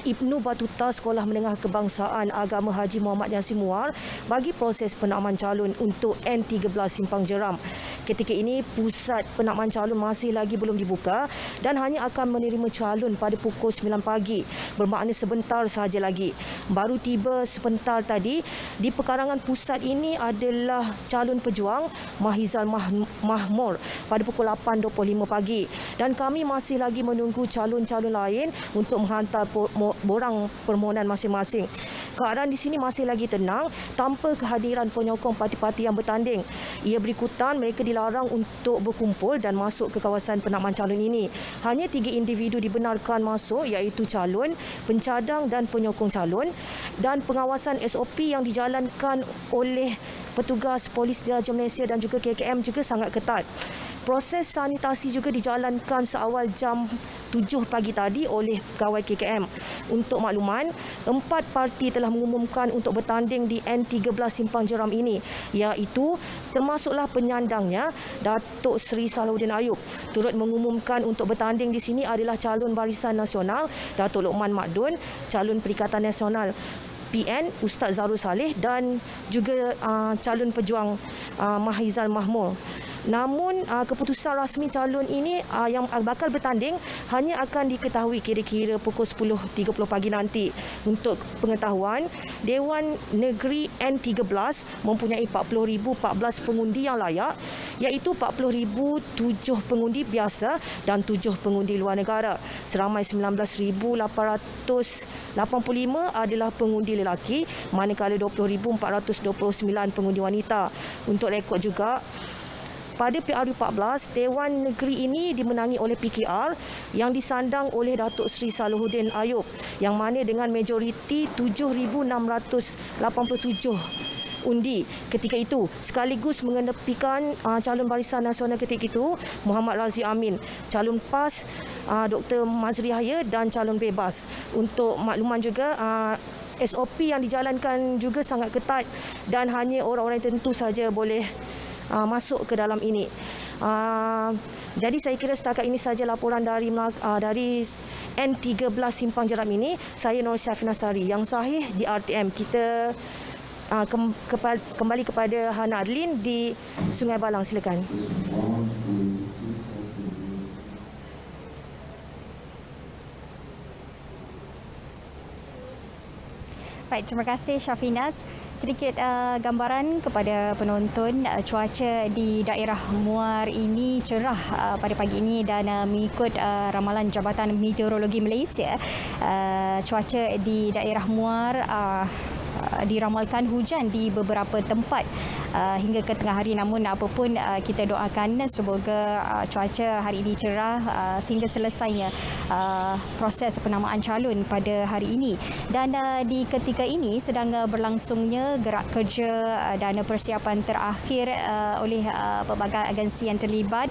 Ibnu Battuta Sekolah Menengah Kebangsaan Agama Haji Muhammad Yassin Muar bagi proses penakman calon untuk N13 Simpang Jeram. Ketika ini pusat penakman calon masih lagi belum dibuka dan hanya akan menerima calon pada pukul 9 pagi. Bermakna sebentar sahaja lagi. Baru tiba sebentar tadi di pekarangan pusat ini adalah calon pejuang Mahizal Mahmur pada pukul 8.25 pagi. Dan kami masih lagi menunggu calon-calon lain untuk menghantar borang permohonan masing-masing. Keadaan di sini masih lagi tenang tanpa kehadiran penyokong parti-parti yang bertanding. Ia berikutan mereka dilarang untuk berkumpul dan masuk ke kawasan penakman calon ini. Hanya 3 individu dibenarkan masuk iaitu calon, pencadang dan penyokong calon, dan pengawasan SOP yang dijalankan oleh petugas Polis Diraja Malaysia dan juga KKM juga sangat ketat. Proses sanitasi juga dijalankan seawal jam 7 pagi tadi oleh pegawai KKM. Untuk makluman, 4 parti telah mengumumkan untuk bertanding di N13 Simpang Jeram ini, iaitu termasuklah penyandangnya Datuk Seri Salahuddin Ayub. Turut mengumumkan untuk bertanding di sini adalah calon Barisan Nasional Datuk Lokman Makdun, calon Perikatan Nasional PN Ustaz Zarul Saleh dan juga calon pejuang Mahizal Mahmur. Namun keputusan rasmi calon ini yang bakal bertanding hanya akan diketahui kira-kira pukul 10.30 pagi nanti. Untuk pengetahuan, Dewan Negeri N13 mempunyai 40,014 pengundi yang layak, iaitu 40,007 pengundi biasa dan 7 pengundi luar negara. Seramai 19,885 adalah pengundi lelaki, manakala 20,429 pengundi wanita. Untuk rekod juga, pada PRU 14, Dewan Negeri ini dimenangi oleh PKR yang disandang oleh Datuk Seri Salahuddin Ayub yang mana dengan majoriti 7,687 undi ketika itu, sekaligus mengenepikan calon Barisan Nasional ketika itu Muhammad Razi Amin, calon PAS Dr. Mazri Yahya dan calon bebas. Untuk makluman juga, SOP yang dijalankan juga sangat ketat dan hanya orang-orang tertentu saja boleh masuk ke dalam ini. Jadi saya kira setakat ini saja laporan dari N13 Simpang Jeram ini. Saya Nur Syafina Sari yang sahih di RTM. Kita kembali kepada Hana Adlin di Sungai Balang. Silakan. Baik, terima kasih Syafinas. Sedikit gambaran kepada penonton. Cuaca di daerah Muar ini cerah pada pagi ini dan mengikut ramalan Jabatan Meteorologi Malaysia, cuaca di daerah Muar diramalkan hujan di beberapa tempat hingga ke tengah hari. Namun apapun, kita doakan semoga cuaca hari ini cerah sehingga selesainya proses penamaan calon pada hari ini. Dan di ketika ini sedang berlangsungnya gerak kerja dan persiapan terakhir oleh pelbagai agensi yang terlibat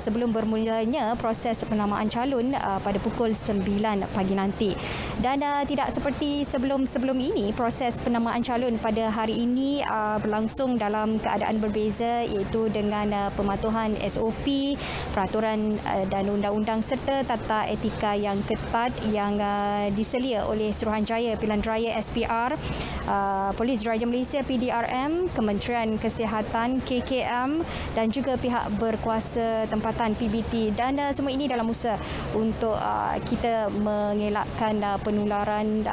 sebelum bermulanya proses penamaan calon pada pukul 9 pagi nanti. Dan tidak seperti sebelum ini, proses penamaan calon pada hari ini berlangsung dalam keadaan berbeza, iaitu dengan pematuhan SOP, peraturan dan undang-undang serta tata etika yang ketat yang diselia oleh Suruhanjaya Pilihan Raya SPR, Polis Diraja Malaysia PDRM, Kementerian Kesihatan KKM dan juga pihak berkuasa tempatan PBT, dan semua ini dalam usaha untuk kita mengelakkan penularan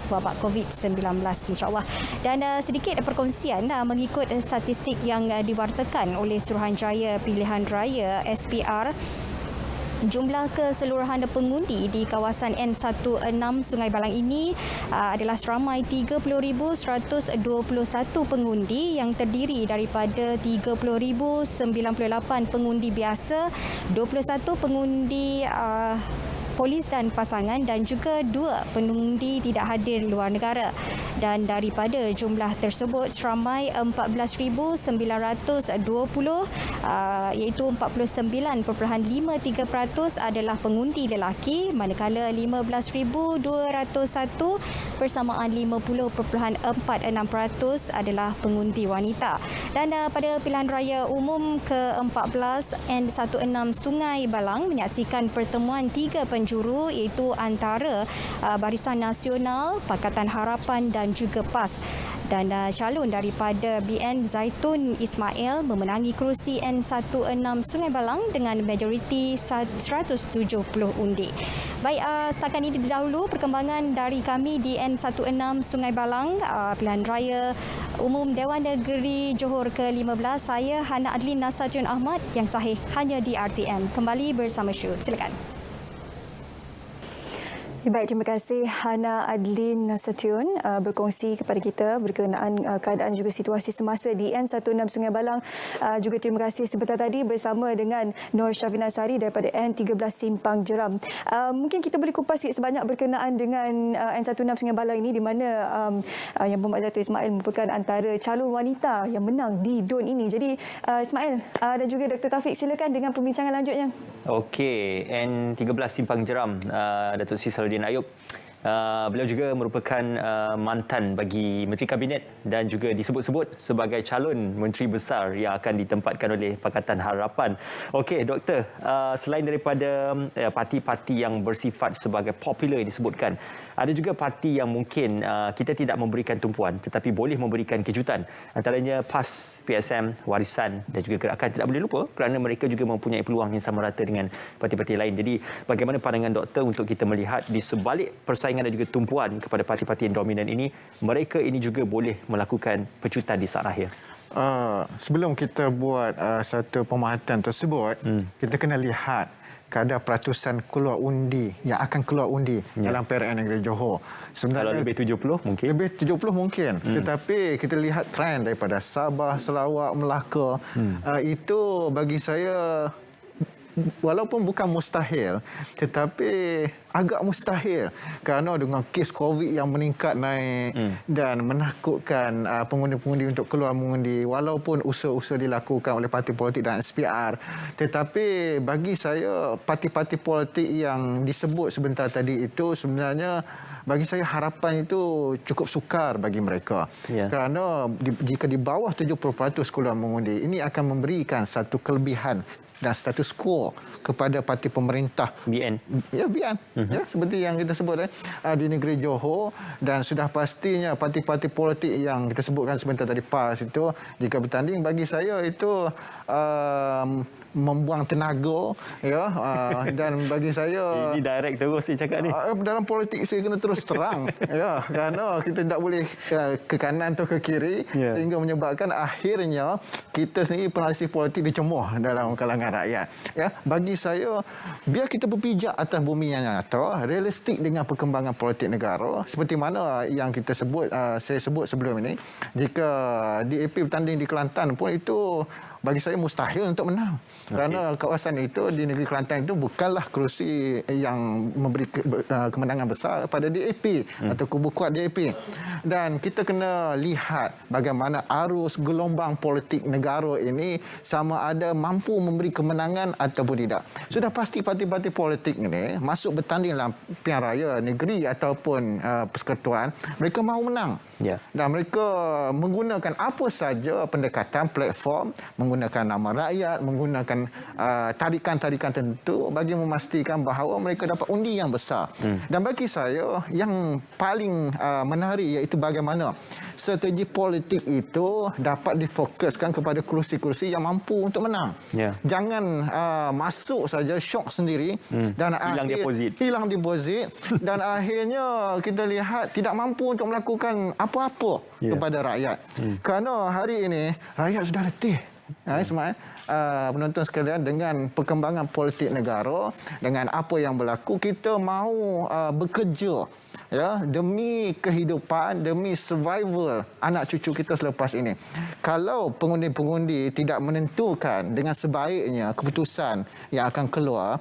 wabak COVID-19 insya-Allah. Dan sedikit perkongsian mengikut statistik yang diwartakan oleh Suruhanjaya Pilihan Raya SPR, jumlah keseluruhan pengundi di kawasan N16 Sungai Balang ini adalah seramai 30,121 pengundi yang terdiri daripada 30,098 pengundi biasa, 21 pengundi polis dan pasangan dan juga 2 pengundi tidak hadir luar negara. Dan daripada jumlah tersebut seramai 14,920 iaitu 49.53% adalah pengundi lelaki, manakala 15,201 persamaan 50.46% adalah pengundi wanita. Dan pada pilihan raya umum ke-14 N16 Sungai Balang menyaksikan pertemuan 3 penjuru iaitu antara Barisan Nasional, Pakatan Harapan dan juga PAS. Dan calon daripada BN Zaitun Ismail memenangi kerusi N16 Sungai Balang dengan majoriti 170 undi. Baik, setakat ini dahulu perkembangan dari kami di N16 Sungai Balang, pilihan raya umum Dewan Negeri Johor ke-15. Saya Hana Adlin Nasajun Ahmad, yang sahih hanya di RTM. Kembali bersama Syu. Silakan. Baik, terima kasih Hana Adlin Nasution berkongsi kepada kita berkenaan keadaan juga situasi semasa di N16 Sungai Balang. Juga terima kasih sebentar tadi bersama dengan Nur Syafina Sari daripada N13 Simpang Jeram. Mungkin kita boleh kupas sikit sebanyak berkenaan dengan N16 Sungai Balang ini, di mana Yang Berhormat Datuk Ismail merupakan antara calon wanita yang menang di DUN ini. Jadi Ismail dan juga Dr. Taufik, silakan dengan perbincangan lanjutnya. Okey, N13 Simpang Jeram, Datuk Sri Salahuddin Ayub. Beliau juga merupakan mantan bagi Menteri Kabinet dan juga disebut-sebut sebagai calon Menteri Besar yang akan ditempatkan oleh Pakatan Harapan. Okey, Doktor, selain daripada parti-parti yang bersifat sebagai popular disebutkan, ada juga parti yang mungkin kita tidak memberikan tumpuan tetapi boleh memberikan kejutan. Antaranya PAS, PSM, Warisan dan juga Gerakan tidak boleh lupa kerana mereka juga mempunyai peluang yang sama rata dengan parti-parti lain. Jadi bagaimana pandangan doktor untuk kita melihat di sebalik persaingan dan juga tumpuan kepada parti-parti yang dominan ini, mereka ini juga boleh melakukan pecutan di saat akhir? Sebelum kita buat satu pemerhatian tersebut, kita kena lihat kadar peratusan keluar undi yang akan keluar undi dalam PRN Negeri Johor. Kalau Sebenarnya lebih 70 mungkin. Lebih 70 mungkin. Tetapi kita lihat trend daripada Sabah, Sarawak, Melaka, itu bagi saya walaupun bukan mustahil, tetapi agak mustahil kerana dengan kes COVID yang meningkat naik dan menakutkan pengundi-pengundi untuk keluar mengundi, walaupun usaha-usaha dilakukan oleh parti politik dan SPR. Tetapi bagi saya, parti-parti politik yang disebut sebentar tadi itu sebenarnya bagi saya harapan itu cukup sukar bagi mereka. Kerana jika di bawah 70% keluar mengundi, ini akan memberikan satu kelebihan dan status quo kepada parti pemerintah BN. Ya, BN. Ya, seperti yang kita sebut di negeri Johor, dan sudah pastinya parti-parti politik yang kita sebutkan sebentar tadi PAS itu jika bertanding, bagi saya itu membuang tenaga, ya, dan bagi saya ini direct terus saya cakap ni. Dalam politik saya kena terus terang, ya, kerana kita tidak boleh ke kanan atau ke kiri, sehingga menyebabkan akhirnya kita sendiri pengasih politik dicemuh dalam kalangan rakyat. Ya, bagi saya, biar kita berpijak atas bumi yang nyata, realistik dengan perkembangan politik negara, seperti mana yang kita sebut, saya sebut sebelum ini, jika DAP bertanding di Kelantan pun itu bagi saya mustahil untuk menang. Kerana kawasan itu di negeri Kelantan itu bukanlah kerusi yang memberi kemenangan besar pada DAP atau kubu kuat DAP. Dan kita kena lihat bagaimana arus gelombang politik negara ini sama ada mampu memberi kemenangan ataupun tidak. Sudah pasti parti-parti politik ini masuk bertanding dalam pilihan raya negeri ataupun persekutuan, mereka mahu menang. Dan mereka menggunakan apa saja pendekatan platform, menggunakan nama rakyat, menggunakan tarikan-tarikan tertentu bagi memastikan bahawa mereka dapat undi yang besar. Dan bagi saya yang paling menarik iaitu bagaimana strategi politik itu dapat difokuskan kepada kerusi-kerusi yang mampu untuk menang. Jangan masuk saja syok sendiri dan hilang deposit dan akhirnya kita lihat tidak mampu untuk melakukan apa-apa kepada rakyat. Kerana hari ini rakyat sudah letih. Penonton sekalian, dengan perkembangan politik negara, dengan apa yang berlaku, kita mahu bekerja demi kehidupan, demi survival anak cucu kita selepas ini. Kalau pengundi-pengundi tidak menentukan dengan sebaiknya keputusan yang akan keluar,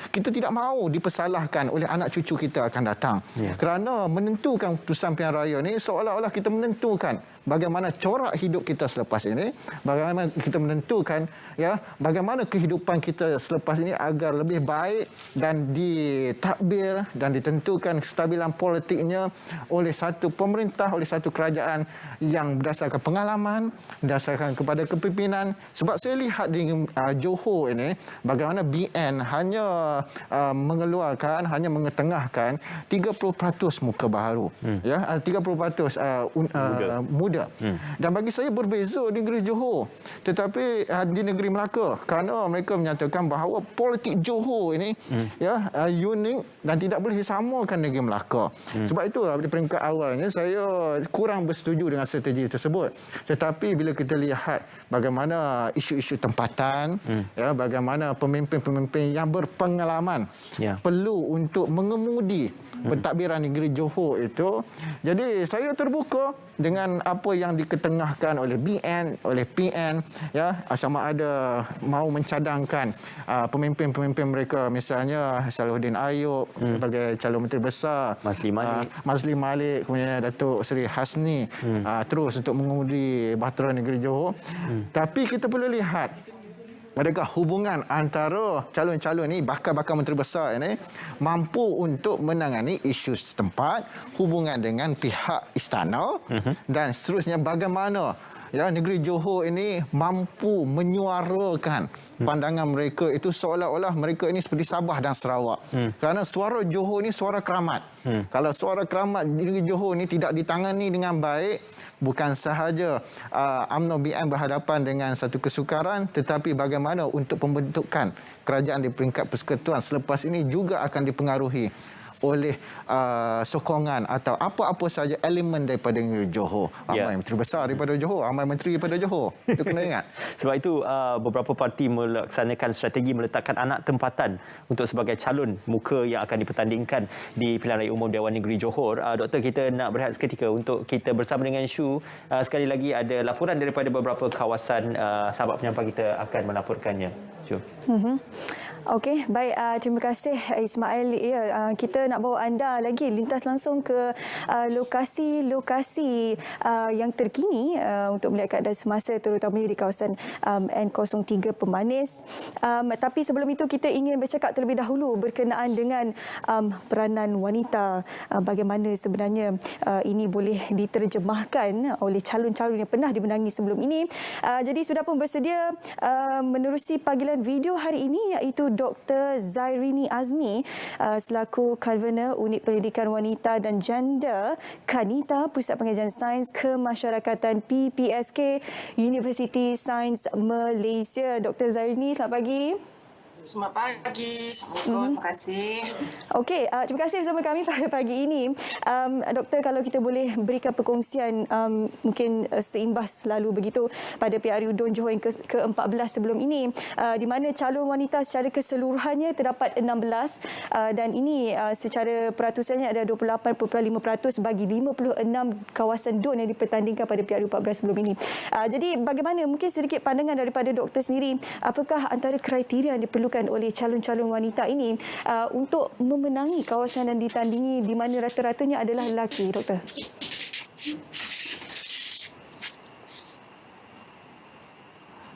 kita tidak mahu dipersalahkan oleh anak cucu kita akan datang. Kerana menentukan keputusan pilihan raya ini seolah-olah kita menentukan bagaimana corak hidup kita selepas ini, bagaimana kita menentukan bagaimana kehidupan kita selepas ini agar lebih baik dan ditadbir dan ditentukan kestabilan politiknya oleh satu pemerintah, oleh satu kerajaan yang berdasarkan pengalaman, berdasarkan kepada kepimpinan. Sebab saya lihat di Johor ini bagaimana BN hanya mengeluarkan, hanya mengetengahkan 30% muka baharu, 30% muda. Dan bagi saya berbeza di negeri Johor, tetapi di negeri Melaka, kerana mereka menyatakan bahawa politik Johor ini unik dan tidak boleh disamakan negeri Melaka. Sebab itu di peringkat awalnya saya kurang bersetuju dengan strategi tersebut. Tetapi bila kita lihat bagaimana isu-isu tempatan, bagaimana pemimpin-pemimpin yang berpengalaman perlu untuk mengemudi pentadbiran negeri Johor itu, jadi saya terbuka dengan apa yang diketengahkan oleh BN, oleh PN, sama ada mahu mencadangkan pemimpin-pemimpin mereka, misalnya Salahuddin Ayub sebagai calon menteri besar, Mazli Malik, kemudian Datuk Seri Hasni terus untuk mengundi bahtera negeri Johor. Tapi kita perlu lihat adakah hubungan antara calon-calon ini, bakal-bakal menteri besar ini, mampu untuk menangani isu setempat, hubungan dengan pihak istana dan seterusnya, bagaimana negeri Johor ini mampu menyuarakan pandangan mereka itu seolah-olah mereka ini seperti Sabah dan Sarawak. Kerana suara Johor ini suara keramat. Kalau suara keramat negeri Johor ini tidak ditangani dengan baik, bukan sahaja UMNO BN berhadapan dengan satu kesukaran, tetapi bagaimana untuk pembentukan kerajaan di peringkat persekutuan selepas ini juga akan dipengaruhi oleh sokongan atau apa-apa saja elemen daripada negeri Johor. Ramai menteri besar daripada Johor, ramai menteri daripada Johor. Itu kena ingat. Sebab itu beberapa parti melaksanakan strategi meletakkan anak tempatan untuk sebagai calon muka yang akan dipertandingkan di pilihan raya umum Dewan Negeri Johor. Doktor, kita nak berehat seketika untuk kita bersama dengan Shu. Sekali lagi ada laporan daripada beberapa kawasan, sahabat penyampai kita akan melaporkannya. Shu. Okey, baik. Terima kasih Ismail. Kita nak bawa anda lagi lintas langsung ke lokasi-lokasi yang terkini untuk melihat keadaan semasa, terutamanya di kawasan N03 Pemanis. Tapi sebelum itu kita ingin bercakap terlebih dahulu berkenaan dengan peranan wanita. Bagaimana sebenarnya ini boleh diterjemahkan oleh calon-calon yang pernah dimenangi sebelum ini. Jadi sudah pun bersedia menerusi panggilan video hari ini, iaitu Dr. Zairini Azmi selaku Convener Unit Pendidikan Wanita dan Gender Kanita Pusat Pengajian Sains Kemasyarakatan PPSK Universiti Sains Malaysia. Dr. Zairini, selamat pagi. Selamat pagi. Assalamualaikum. Terima kasih. Okey, terima kasih bersama kami pada pagi ini. Doktor, kalau kita boleh berikan perkongsian mungkin seimbas lalu begitu pada PRU DUN Johor yang ke-14 sebelum ini, di mana calon wanita secara keseluruhannya terdapat 16 dan ini secara peratusannya ada 28.5% bagi 56 kawasan DUN yang dipertandingkan pada PRU 14 sebelum ini. Jadi bagaimana, mungkin sedikit pandangan daripada doktor sendiri, apakah antara kriteria yang diperlukan oleh calon-calon wanita ini untuk memenangi kawasan yang ditandingi di mana rata-ratanya adalah lelaki, doktor?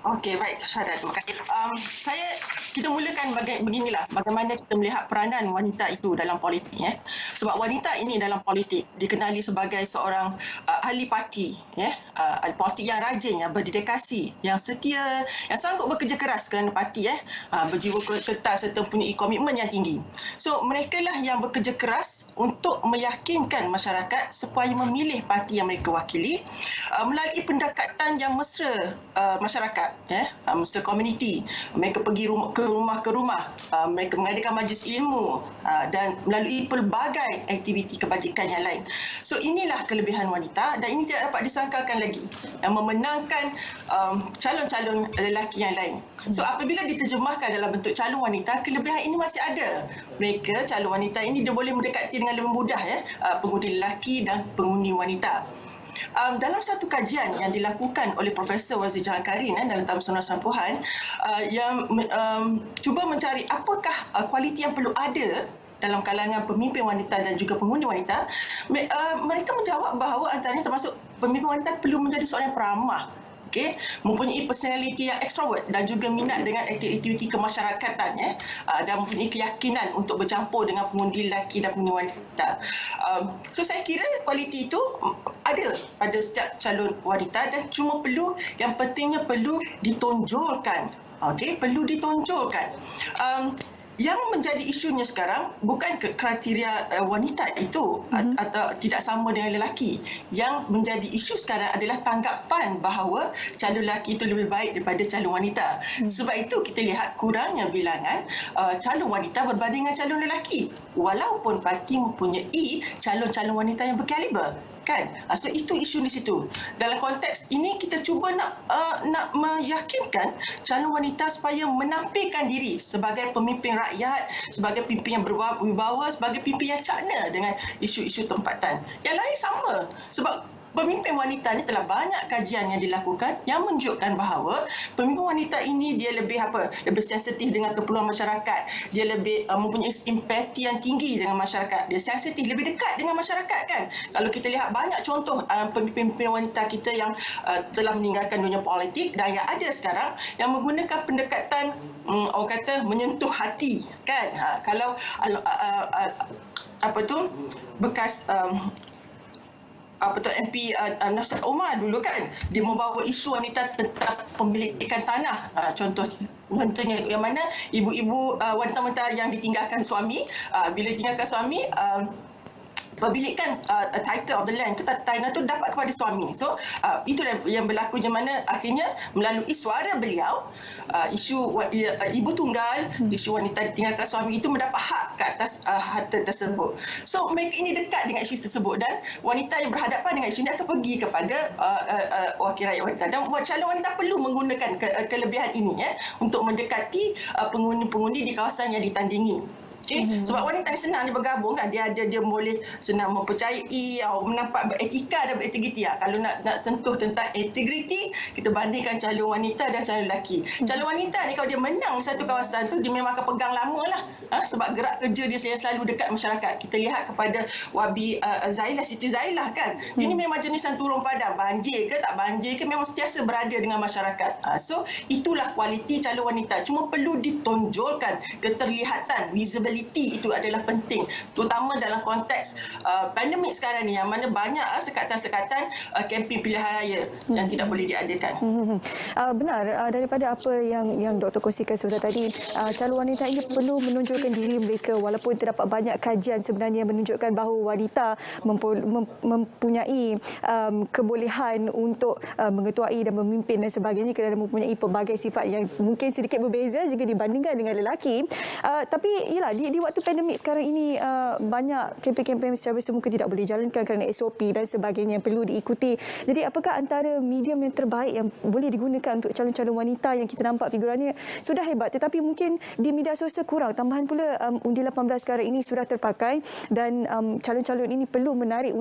Okey, baik, Syahada, terima kasih. Kita mulakan beginilah bagaimana kita melihat peranan wanita itu dalam politik. Sebab wanita ini dalam politik dikenali sebagai seorang ahli parti, ahli politik yang rajin, yang berdedikasi, yang setia, yang sanggup bekerja keras kerana parti, berjiwa ketal serta mempunyai komitmen yang tinggi. So, mereka lah yang bekerja keras untuk meyakinkan masyarakat supaya memilih parti yang mereka wakili melalui pendekatan yang mesra masyarakat, mesra komuniti. Mereka pergi ke rumah, mereka mengadakan majlis ilmu dan melalui pelbagai aktiviti kebajikan yang lain. So, inilah kelebihan wanita dan ini tidak dapat disangkalkan lagi yang memenangkan calon-calon lelaki yang lain. So, apabila diterjemahkan dalam bentuk calon wanita, kelebihan ini masih ada. Mereka, calon wanita ini, dia boleh mendekati dengan lebih mudah pengundi lelaki dan pengundi wanita. Dalam satu kajian yang dilakukan oleh Profesor Wazir Jahan Karim dalam tahun 1990-an yang cuba mencari apakah kualiti yang perlu ada dalam kalangan pemimpin wanita dan juga pengundi wanita, mereka menjawab bahawa antaranya termasuk pemimpin wanita perlu menjadi seorang yang peramah, mempunyai personality yang extrovert dan juga minat dengan aktiviti kemasyarakatan, dan mempunyai keyakinan untuk bercampur dengan pengundi lelaki dan pengundi wanita. So, saya kira kualiti itu ada pada setiap calon wanita dan cuma yang pentingnya perlu ditonjolkan. Perlu ditonjolkan. Yang menjadi isunya sekarang bukan kriteria wanita itu atau tidak sama dengan lelaki. Yang menjadi isu sekarang adalah tanggapan bahawa calon lelaki itu lebih baik daripada calon wanita. Sebab itu kita lihat kurangnya bilangan calon wanita berbanding dengan calon lelaki. Walaupun parti mempunyai calon-calon wanita yang berkaliber. So, itu isu di situ. Dalam konteks ini kita cuba nak meyakinkan calon wanita supaya menampilkan diri sebagai pemimpin rakyat, sebagai pemimpin yang berwibawa, sebagai pemimpin yang cakna dengan isu-isu tempatan. Yang lain sama. Sebab pemimpin wanita ni telah banyak kajian yang dilakukan yang menunjukkan bahawa pemimpin wanita ini dia lebih lebih sensitif dengan keperluan masyarakat, dia lebih mempunyai simpati yang tinggi dengan masyarakat, dia sensitif, lebih dekat dengan masyarakat kan. Kalau kita lihat banyak contoh pemimpin wanita kita yang telah meninggalkan dunia politik dan yang ada sekarang yang menggunakan pendekatan orang kata menyentuh hati kan. Kalau bekas MP Nafsat Omar dulu kan, dia membawa isu wanita tentang pemilikan tanah, contohnya yang mana ibu-ibu wanita-wanita yang ditinggalkan suami, bila ditinggalkan suami pemilikan title of the land tu, tanah tu dapat kepada suami. So itu yang berlaku di mana akhirnya melalui suara beliau isu ibu tunggal, isu wanita ditinggalkan suami itu mendapat hak ke atas harta tersebut. So mereka ini dekat dengan isu tersebut dan wanita yang berhadapan dengan isu ini akan pergi kepada wakil rakyat wanita dan calon wanita perlu menggunakan kelebihan ini untuk mendekati pengundi-pengundi di kawasan yang ditandingi. Sebab wanita ni senang dia bergabung kan, dia boleh senang mempercayai, menampak beretika dan berintegriti. Kalau nak sentuh tentang integriti, kita bandingkan calon wanita dan calon lelaki. Calon wanita ni kalau dia menang satu kawasan tu, dia memang akan pegang lama lah, sebab gerak kerja dia selalu dekat masyarakat. Kita lihat kepada Wabi Zailah, Siti Zailah kan, dia ni memang jenis yang turun padam, banjir ke tak banjir ke memang sentiasa berada dengan masyarakat. So itulah kualiti calon wanita, cuma perlu ditonjolkan keterlihatan, visibility teliti itu adalah penting, terutama dalam konteks pandemik sekarang ni, yang mana banyak sekatan-sekatan kempen pilihan raya yang tidak boleh diadakan. Benar, daripada apa yang Dr. kongsikan sebentar tadi, calon wanita ini perlu menunjukkan diri mereka, walaupun terdapat banyak kajian sebenarnya yang menunjukkan bahawa wanita mempunyai kebolehan untuk mengetuai dan memimpin dan sebagainya, kerana mempunyai pelbagai sifat yang mungkin sedikit berbeza jika dibandingkan dengan lelaki. Tapi ialah di waktu pandemik sekarang ini, banyak kempen-kempen secara bersemuka tidak boleh jalankan kerana SOP dan sebagainya yang perlu diikuti. Jadi apakah antara medium yang terbaik yang boleh digunakan untuk calon-calon wanita yang kita nampak figurannya sudah hebat, tetapi mungkin di media sosial kurang. Tambahan pula undi 18 sekarang ini sudah terpakai dan calon-calon ini perlu menarik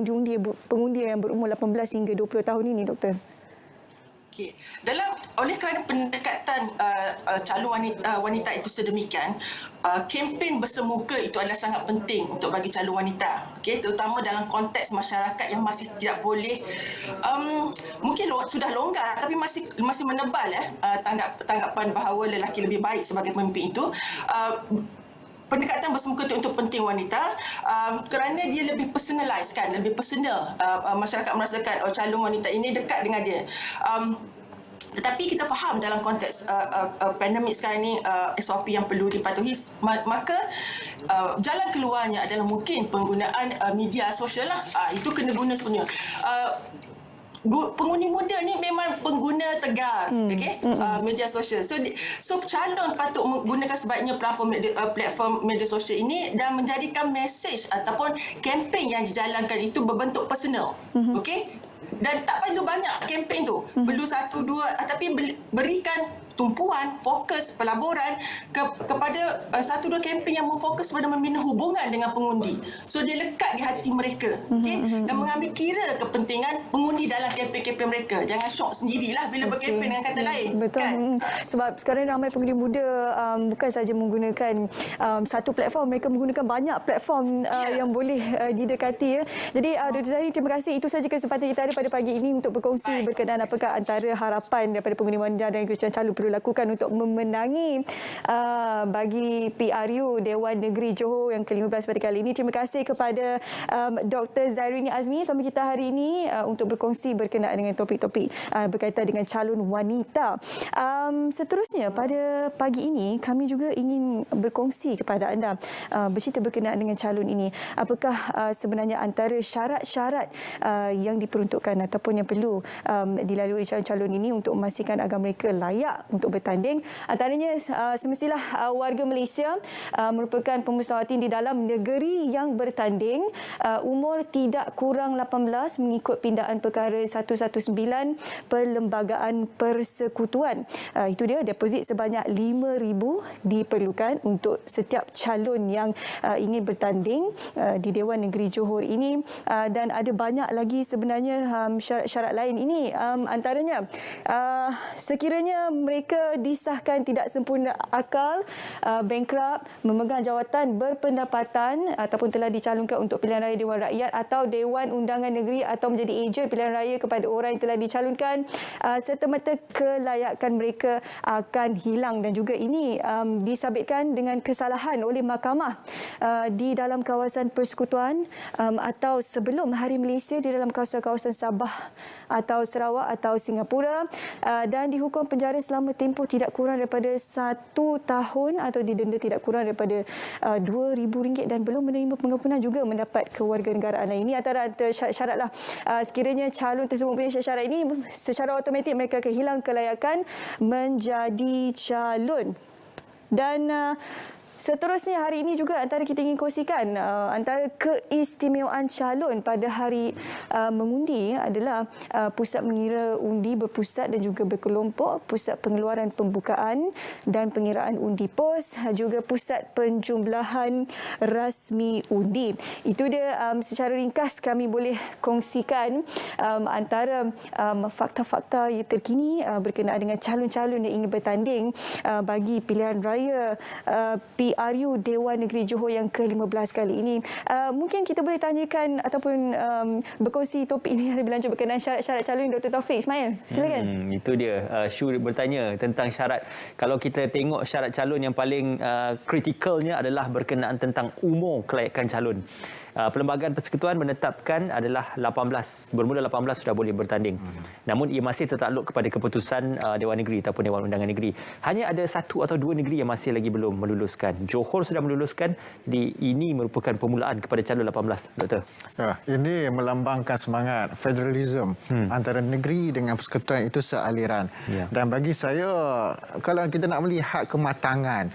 pengundi yang berumur 18 hingga 20 tahun ini, Doktor. Okey. Oleh kerana pendekatan calon wanita itu sedemikian, kempen bersemuka itu adalah sangat penting untuk bagi calon wanita. Okey, terutama dalam konteks masyarakat yang masih tidak boleh, mungkin sudah longgar tapi masih menebal tanggapan bahawa lelaki lebih baik sebagai pemimpin itu. Pendekatan bersemuka itu untuk penting wanita kerana dia lebih personalize kan, lebih personal. Masyarakat merasakan calon wanita ini dekat dengan dia. Tetapi kita faham dalam konteks pandemik sekarang ni, SOP yang perlu dipatuhi, maka jalan keluarnya adalah mungkin penggunaan media sosial lah. Itu kena guna sebenarnya. Pengundi muda ni memang pengguna tegar, media sosial. So calon patut menggunakan sebaiknya platform media sosial ini dan menjadikan mesej ataupun kempen yang dijalankan itu berbentuk personal. Okey? Dan tak perlu banyak kempen tu. Perlu 1, 2, tapi berikan tumpuan, fokus, pelaburan kepada 1, 2 kempen yang memfokus pada membina hubungan dengan pengundi. So dia lekat di hati mereka, dan mengambil kira kepentingan pengundi dalam kempen-kempen mereka. Jangan syok sendirilah bila berkempen dengan kata lain. Betul. Kan? Sebab sekarang ramai pengundi muda bukan saja menggunakan satu platform, mereka menggunakan banyak platform yang boleh didekati. Jadi Dr. Zahri, terima kasih. Itu saja kesempatan kita ada pada pagi ini untuk berkongsi berkenaan apakah antara harapan daripada pengundi wanita dan calon perlu lakukan untuk memenangi bagi PRU Dewan Negeri Johor yang ke-15 pada kali ini. Terima kasih kepada Dr. Zahrini Azmi sama kita hari ini untuk berkongsi berkenaan dengan topik-topik berkaitan dengan calon wanita. Seterusnya pada pagi ini kami juga ingin berkongsi kepada anda bercerita berkenaan dengan calon ini. Apakah sebenarnya antara syarat-syarat yang diperuntukkan ataupun yang perlu dilalui calon-calon ini untuk memastikan agar mereka layak untuk bertanding. Antaranya semestilah warga Malaysia merupakan pemusnahawati di dalam negeri yang bertanding, umur tidak kurang 18 mengikut pindaan perkara 119 Perlembagaan Persekutuan. Itu dia, deposit sebanyak RM5,000 diperlukan untuk setiap calon yang ingin bertanding di Dewan Negeri Johor ini, dan ada banyak lagi sebenarnya syarat-syarat lain ini. Antaranya sekiranya mereka disahkan tidak sempurna akal, bankrupt, memegang jawatan berpendapatan ataupun telah dicalonkan untuk pilihan raya Dewan Rakyat atau Dewan Undangan Negeri atau menjadi ejen pilihan raya kepada orang yang telah dicalonkan, serta-merta kelayakan mereka akan hilang, dan juga ini disabitkan dengan kesalahan oleh mahkamah di dalam kawasan persekutuan atau sebelum Hari Malaysia di dalam kawasan-kawasan Sabah atau Sarawak atau Singapura, dan dihukum penjara selama tempoh tidak kurang daripada 1 tahun atau didenda tidak kurang daripada RM2,000 dan belum menerima pengampunan juga mendapat kewarganegaraan lain. Ini antara syarat lah. Sekiranya calon tersebut mempunyai syarat ini, secara automatik mereka akan hilang kelayakan menjadi calon. Dan seterusnya hari ini juga antara kita ingin kongsikan antara keistimewaan calon pada hari mengundi adalah pusat mengira undi berpusat dan juga berkelompok, pusat pengeluaran pembukaan dan pengiraan undi pos, juga pusat penjumlahan rasmi undi. Itu dia secara ringkas kami boleh kongsikan antara fakta-fakta yang terkini berkenaan dengan calon-calon yang ingin bertanding bagi pilihan raya PRU PRU Dewan Negeri Johor yang ke-15 kali ini. Mungkin kita boleh tanyakan ataupun berkongsi topik ini lebih lanjut berkenaan syarat-syarat calon Dr. Taufik Ismail. Silakan. Itu dia. Syu bertanya tentang syarat. Kalau kita tengok syarat calon yang paling kritikalnya adalah berkenaan tentang umur kelayakan calon. Perlembagaan Persekutuan menetapkan adalah 18. Bermula 18 sudah boleh bertanding. Namun ia masih tertakluk kepada keputusan Dewan Negeri ataupun Dewan Undangan Negeri. Hanya ada 1 atau 2 negeri yang masih lagi belum meluluskan. Johor sudah meluluskan. Ini merupakan permulaan kepada calon 18, Doktor. Ini melambangkan semangat federalism antara negeri dengan persekutuan itu sealiran. Dan bagi saya, kalau kita nak melihat kematangan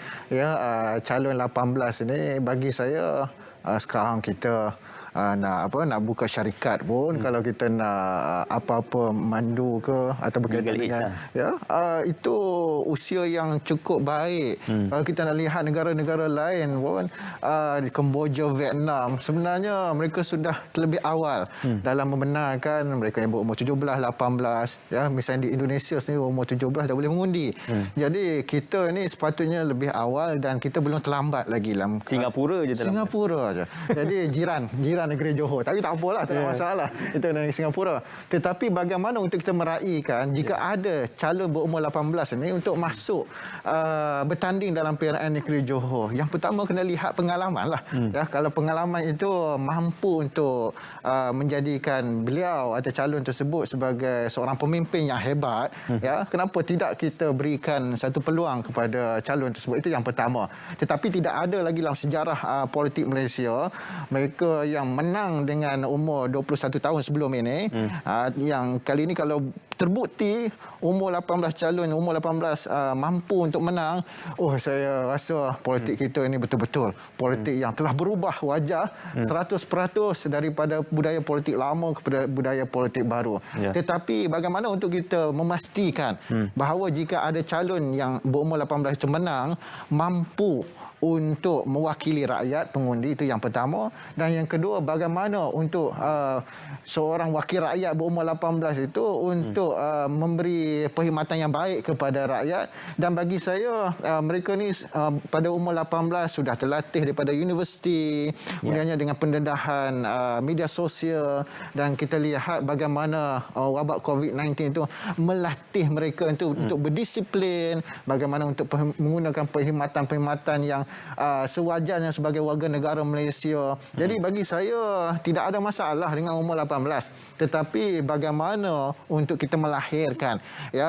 calon 18 ini, bagi saya sekarang kita nak buka syarikat pun kalau kita nak apa-apa mandu ke atau berkaitan dengan itu usia yang cukup baik. Kalau kita nak lihat negara-negara lain pun di Kemboja, Vietnam, sebenarnya mereka sudah terlebih awal dalam membenarkan mereka yang berumur 17, 18 misalnya di Indonesia sendiri umur 17 dah boleh mengundi. Jadi kita ni sepatutnya lebih awal dan kita belum terlambat lagi dalam Singapura je terlambat. Singapura je. Jadi jiran negeri Johor. Tapi tak apalah, tak ada masalah. Itu negeri Singapura. Tetapi bagaimana untuk kita meraihkan jika ada calon berumur 18 ini untuk masuk bertanding dalam PRN negeri Johor. Yang pertama kena lihat pengalaman lah. Kalau pengalaman itu mampu untuk menjadikan beliau atau calon tersebut sebagai seorang pemimpin yang hebat, kenapa tidak kita berikan satu peluang kepada calon tersebut? Itu yang pertama. Tetapi tidak ada lagi dalam sejarah politik Malaysia mereka yang menang dengan umur 21 tahun sebelum ini. Yang kali ini kalau terbukti umur 18 calon umur 18 mampu untuk menang, saya rasa politik kita ini betul-betul politik yang telah berubah wajah 100% daripada budaya politik lama kepada budaya politik baru. Tetapi bagaimana untuk kita memastikan bahawa jika ada calon yang berumur 18 itu menang, mampu untuk mewakili rakyat pengundi, itu yang pertama. Dan yang kedua, bagaimana untuk seorang wakil rakyat berumur 18 itu untuk memberi perkhidmatan yang baik kepada rakyat. Dan bagi saya mereka ni pada umur 18 sudah terlatih daripada universiti, kemudiannya dengan pendedahan media sosial, dan kita lihat bagaimana wabak COVID-19 itu melatih mereka untuk berdisiplin, bagaimana untuk menggunakan perkhidmatan-perkhidmatan yang sewajarnya sebagai warga negara Malaysia. Jadi bagi saya tidak ada masalah dengan umur 18. Tetapi bagaimana untuk kita melahirkan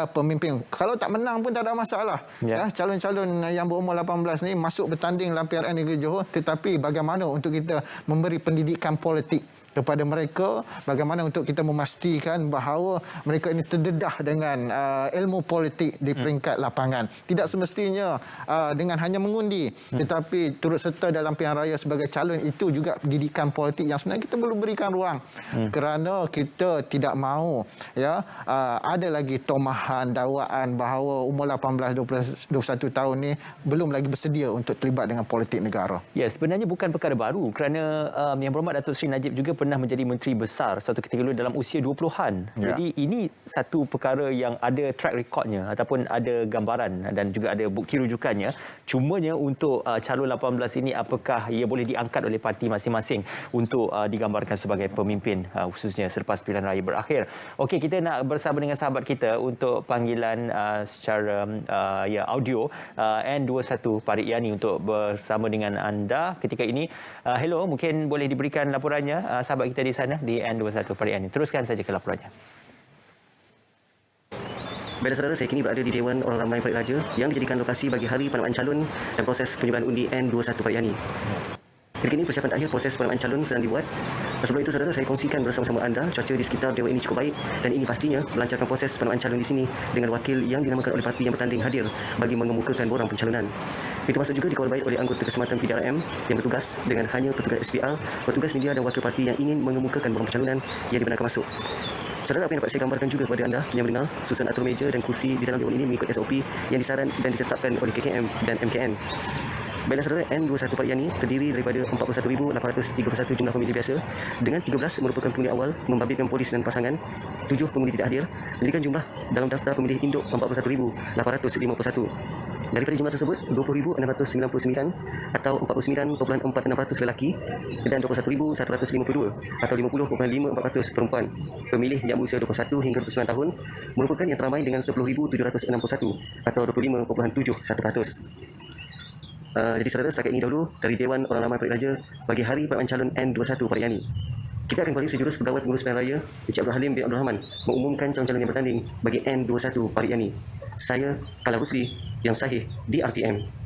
pemimpin. Kalau tak menang pun tak ada masalah. Calon-calon yang berumur 18 ni masuk bertanding dalam PRN Negeri Johor, tetapi bagaimana untuk kita memberi pendidikan politik kepada mereka, bagaimana untuk kita memastikan bahawa mereka ini terdedah dengan ilmu politik di peringkat lapangan. Tidak semestinya dengan hanya mengundi, tetapi turut serta dalam pilihan raya sebagai calon, itu juga pendidikan politik yang sebenarnya kita perlu berikan ruang. Kerana kita tidak mahu ada lagi tomahan, dakwaan bahawa umur 18, 21 tahun ni belum lagi bersedia untuk terlibat dengan politik negara. Ya, sebenarnya bukan perkara baru kerana Yang Berhormat Datuk Seri Najib juga pernah menjadi menteri besar suatu ketika dulu dalam usia 20-an. Jadi ini satu perkara yang ada track recordnya ataupun ada gambaran dan juga ada bukti rujukannya. Cumanya untuk calon 18 ini, apakah ia boleh diangkat oleh parti masing-masing untuk digambarkan sebagai pemimpin khususnya selepas pilihan raya berakhir. Okey, kita nak bersama dengan sahabat kita untuk panggilan secara audio N21 Parit Yani untuk bersama dengan anda ketika ini. Hello, mungkin boleh diberikan laporannya sahabat kita di sana di N21 Parit Yani. Teruskan saja ke laporannya. Baiklah saudara, saya kini berada di Dewan Orang Ramai Parit Raja yang dijadikan lokasi bagi hari penamaan calon dan proses penyubahan undi N21 Parit Yani. Ketika ini persiapan akhir proses penamaan calon sedang dibuat. Sebelum itu saudara, saya kongsikan bersama-sama anda cuaca di sekitar Dewan ini cukup baik dan ini pastinya melancarkan proses penamaan calon di sini dengan wakil yang dinamakan oleh parti yang bertanding hadir bagi mengemukakan borang pencalonan. Itu masuk juga dikawal baik oleh anggota keselamatan PDRM yang bertugas dengan hanya petugas SPR, petugas media dan wakil parti yang ingin mengemukakan borang pencalonan yang dibenarkan masuk. Saudara, apa yang dapat saya gambarkan juga kepada anda yang mendengar, susunan atur meja dan kursi di dalam Dewan ini mengikut SOP yang disaran dan ditetapkan oleh KKM dan MKN. Baiklah saudara, N21 Parit Yani terdiri daripada 41,831 jumlah pemilih biasa dengan 13 merupakan pengundi awal membabitkan polis dan pasangan, 7 pengundi tidak hadir, menjadikan jumlah dalam daftar pemilih induk 41,851. Daripada jumlah tersebut, 20,699 atau 49.46% lelaki dan 21,152 atau 50.54% perempuan pemilih yang berusia 21 hingga 29 tahun merupakan yang teramai dengan 10,761 atau 25.71%. Jadi saudara, setakat ini dahulu dari Dewan Orang Ramai Pelik Raja bagi Hari Penamakan Calon N21 pada hari ini. Kita akan kembali sejurus Pegawai Pengurus Pilihan Raya Encik Abdul Halim bin Abdul Rahman mengumumkan calon-calon yang bertanding bagi N21 pada hari ini. Saya Kala Rusli yang sahih di RTM.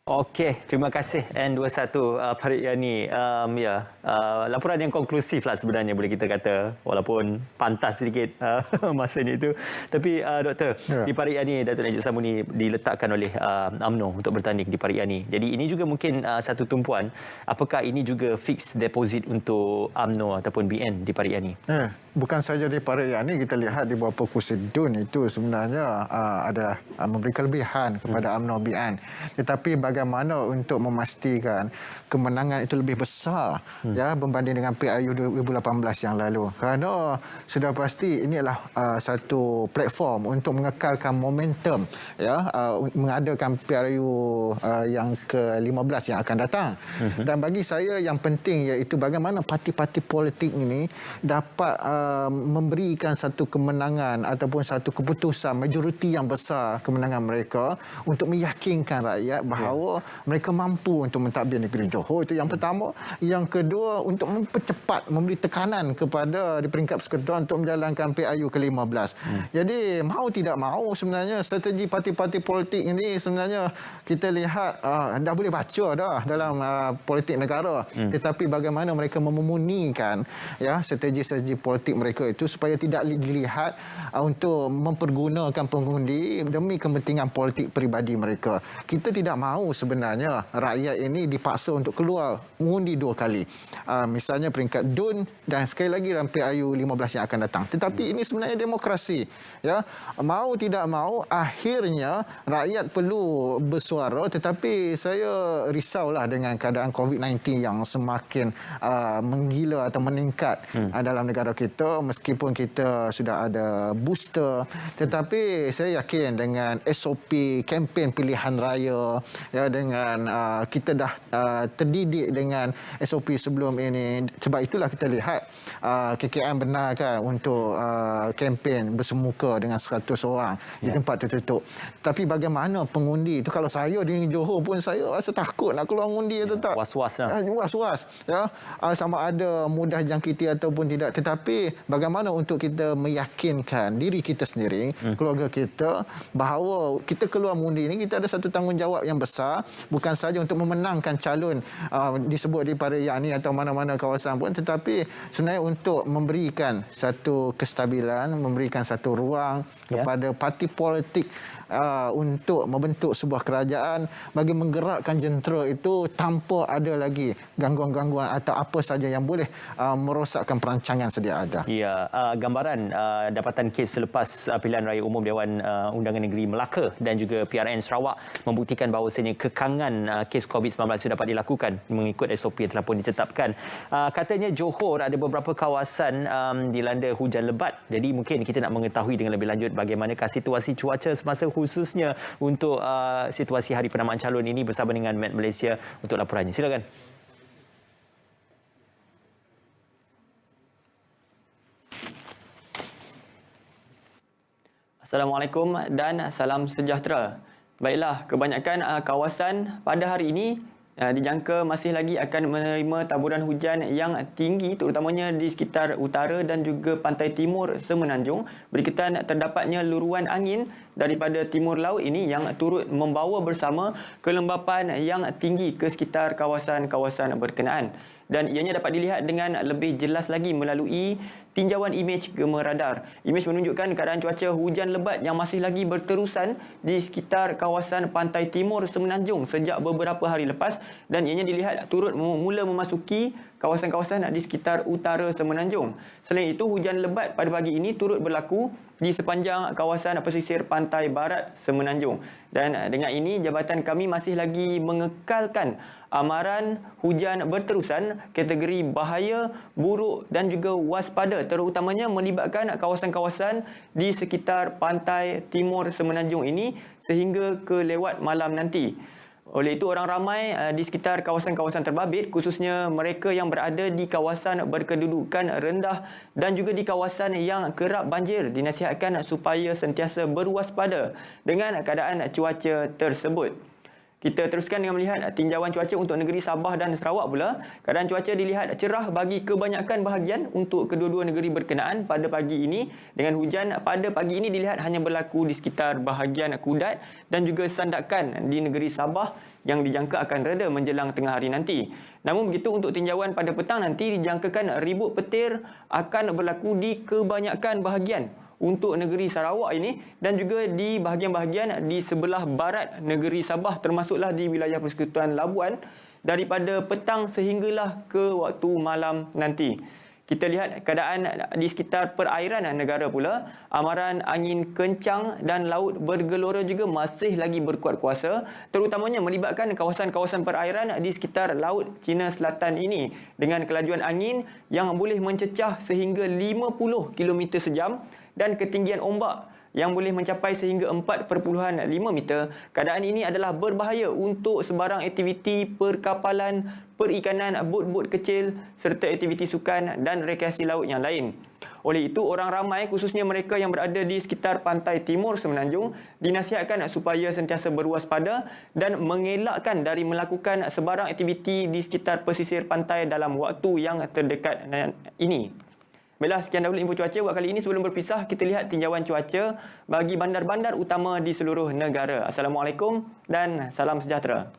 Okey, terima kasih N21 Farid Yani. Laporan yang konklusif lah sebenarnya boleh kita kata, walaupun pantas sedikit masanya itu. Tapi Doktor, di Farid Yani Datuk Najib Samuni diletakkan oleh UMNO untuk bertanding di Farid Yani. Jadi ini juga mungkin satu tumpuan. Apakah ini juga fixed deposit untuk UMNO ataupun BN di Farid Yani? Bukan saja di Farid Yani, kita lihat di beberapa kursi DUN itu sebenarnya ada memberi kelebihan kepada UMNO BN. Tetapi bagaimana untuk memastikan kemenangan itu lebih besar ya berbanding dengan PRU 2018 yang lalu, kerana sudah pasti ini adalah satu platform untuk mengekalkan momentum ya mengadakan PRU yang ke-15 yang akan datang. Dan bagi saya yang penting iaitu bagaimana parti-parti politik ini dapat memberikan satu kemenangan ataupun satu keputusan majoriti yang besar kemenangan mereka untuk meyakinkan rakyat bahawa mereka mampu untuk mentadbir negeri Johor. Itu yang pertama. Yang kedua, untuk mempercepat, memberi tekanan kepada di peringkat persekutuan untuk menjalankan PRU ke-15. Jadi mau tidak mau sebenarnya strategi parti-parti politik ini sebenarnya kita lihat dah boleh baca dah dalam politik negara. Tetapi bagaimana mereka mememunikan ya strategi-strategi politik mereka itu supaya tidak dilihat untuk mempergunakan pengundi demi kepentingan politik peribadi mereka. Kita tidak mahu sebenarnya rakyat ini dipaksa untuk keluar mengundi 2 kali. Misalnya peringkat DUN dan sekali lagi dalam PRU 15 yang akan datang. Tetapi ini sebenarnya demokrasi. Ya, mau tidak mau akhirnya rakyat perlu bersuara, tetapi saya risaulah dengan keadaan COVID-19 yang semakin menggila atau meningkat dalam negara kita, meskipun kita sudah ada booster, tetapi saya yakin dengan SOP kempen pilihan raya ya, dengan kita dah terdidik dengan SOP sebelum ini. Sebab itulah kita lihat KKM benarkan untuk kempen bersemuka dengan 100 orang di tempat tertutup. Tapi bagaimana pengundi itu, kalau saya di Johor pun saya rasa takut nak keluar mengundi atau tak. Was-was lah. Was-was ya, sama ada mudah jangkiti ataupun tidak. Tetapi bagaimana untuk kita meyakinkan diri kita sendiri, keluarga kita, bahawa kita keluar mengundi ini kita ada satu tanggungjawab yang besar, bukan saja untuk memenangkan calon disebut di Farid Yani atau mana-mana kawasan pun, tetapi sebenarnya untuk memberikan satu kestabilan, memberikan satu ruang kepada parti politik untuk membentuk sebuah kerajaan bagi menggerakkan jentera itu tanpa ada lagi gangguan-gangguan atau apa saja yang boleh merosakkan perancangan sedia ada. Ya, gambaran dapatan kes selepas pilihan raya umum Dewan Undangan Negeri Melaka dan juga PRN Sarawak membuktikan bahawasanya kekangan kes COVID-19 sudah dapat dilakukan mengikut SOP yang telah pun ditetapkan. Katanya Johor ada beberapa kawasan dilanda hujan lebat. Jadi mungkin kita nak mengetahui dengan lebih lanjut bagaimanakah situasi cuaca semasa khususnya untuk situasi Hari Penamaan Calon ini bersama dengan Met Malaysia untuk laporannya. Silakan. Assalamualaikum dan salam sejahtera. Baiklah, kebanyakan kawasan pada hari ini dijangka masih lagi akan menerima taburan hujan yang tinggi, terutamanya di sekitar utara dan juga pantai timur Semenanjung. Berikutan terdapatnya luruan angin daripada timur laut ini yang turut membawa bersama kelembapan yang tinggi ke sekitar kawasan-kawasan berkenaan. Dan ianya dapat dilihat dengan lebih jelas lagi melalui tinjauan imej gema radar. Imej menunjukkan keadaan cuaca hujan lebat yang masih lagi berterusan di sekitar kawasan pantai timur Semenanjung sejak beberapa hari lepas, dan ianya dilihat turut mula memasuki kawasan-kawasan di sekitar utara Semenanjung. Selain itu, hujan lebat pada pagi ini turut berlaku di sepanjang kawasan pesisir pantai barat Semenanjung. Dan dengan ini, jabatan kami masih lagi mengekalkan amaran hujan berterusan kategori bahaya, buruk dan juga waspada, terutamanya melibatkan kawasan-kawasan di sekitar pantai timur Semenanjung ini sehingga ke lewat malam nanti. Oleh itu, orang ramai di sekitar kawasan-kawasan terbabit, khususnya mereka yang berada di kawasan berkedudukan rendah dan juga di kawasan yang kerap banjir, dinasihatkan supaya sentiasa berwaspada dengan keadaan cuaca tersebut. Kita teruskan dengan melihat tinjauan cuaca untuk negeri Sabah dan Sarawak pula. Keadaan cuaca dilihat cerah bagi kebanyakan bahagian untuk kedua-dua negeri berkenaan pada pagi ini, dengan hujan pada pagi ini dilihat hanya berlaku di sekitar bahagian Kudat dan juga Sandakan di negeri Sabah yang dijangka akan reda menjelang tengah hari nanti. Namun begitu, untuk tinjauan pada petang nanti dijangkakan ribut petir akan berlaku di kebanyakan bahagian untuk negeri Sarawak ini dan juga di bahagian-bahagian di sebelah barat negeri Sabah, termasuklah di wilayah Persekutuan Labuan daripada petang sehinggalah ke waktu malam nanti. Kita lihat keadaan di sekitar perairan negara pula. Amaran angin kencang dan laut bergelora juga masih lagi berkuat kuasa, terutamanya melibatkan kawasan-kawasan perairan di sekitar Laut Cina Selatan ini dengan kelajuan angin yang boleh mencecah sehingga 50 km sejam dan ketinggian ombak yang boleh mencapai sehingga 4.5 meter. Keadaan ini adalah berbahaya untuk sebarang aktiviti perkapalan, perikanan, bot-bot kecil serta aktiviti sukan dan rekreasi laut yang lain. Oleh itu, orang ramai khususnya mereka yang berada di sekitar pantai timur Semenanjung dinasihatkan supaya sentiasa berwaspada dan mengelakkan dari melakukan sebarang aktiviti di sekitar pesisir pantai dalam waktu yang terdekat ini. Baiklah, sekian dahulu info cuaca buat kali ini. Sebelum berpisah, kita lihat tinjauan cuaca bagi bandar-bandar utama di seluruh negara. Assalamualaikum dan salam sejahtera.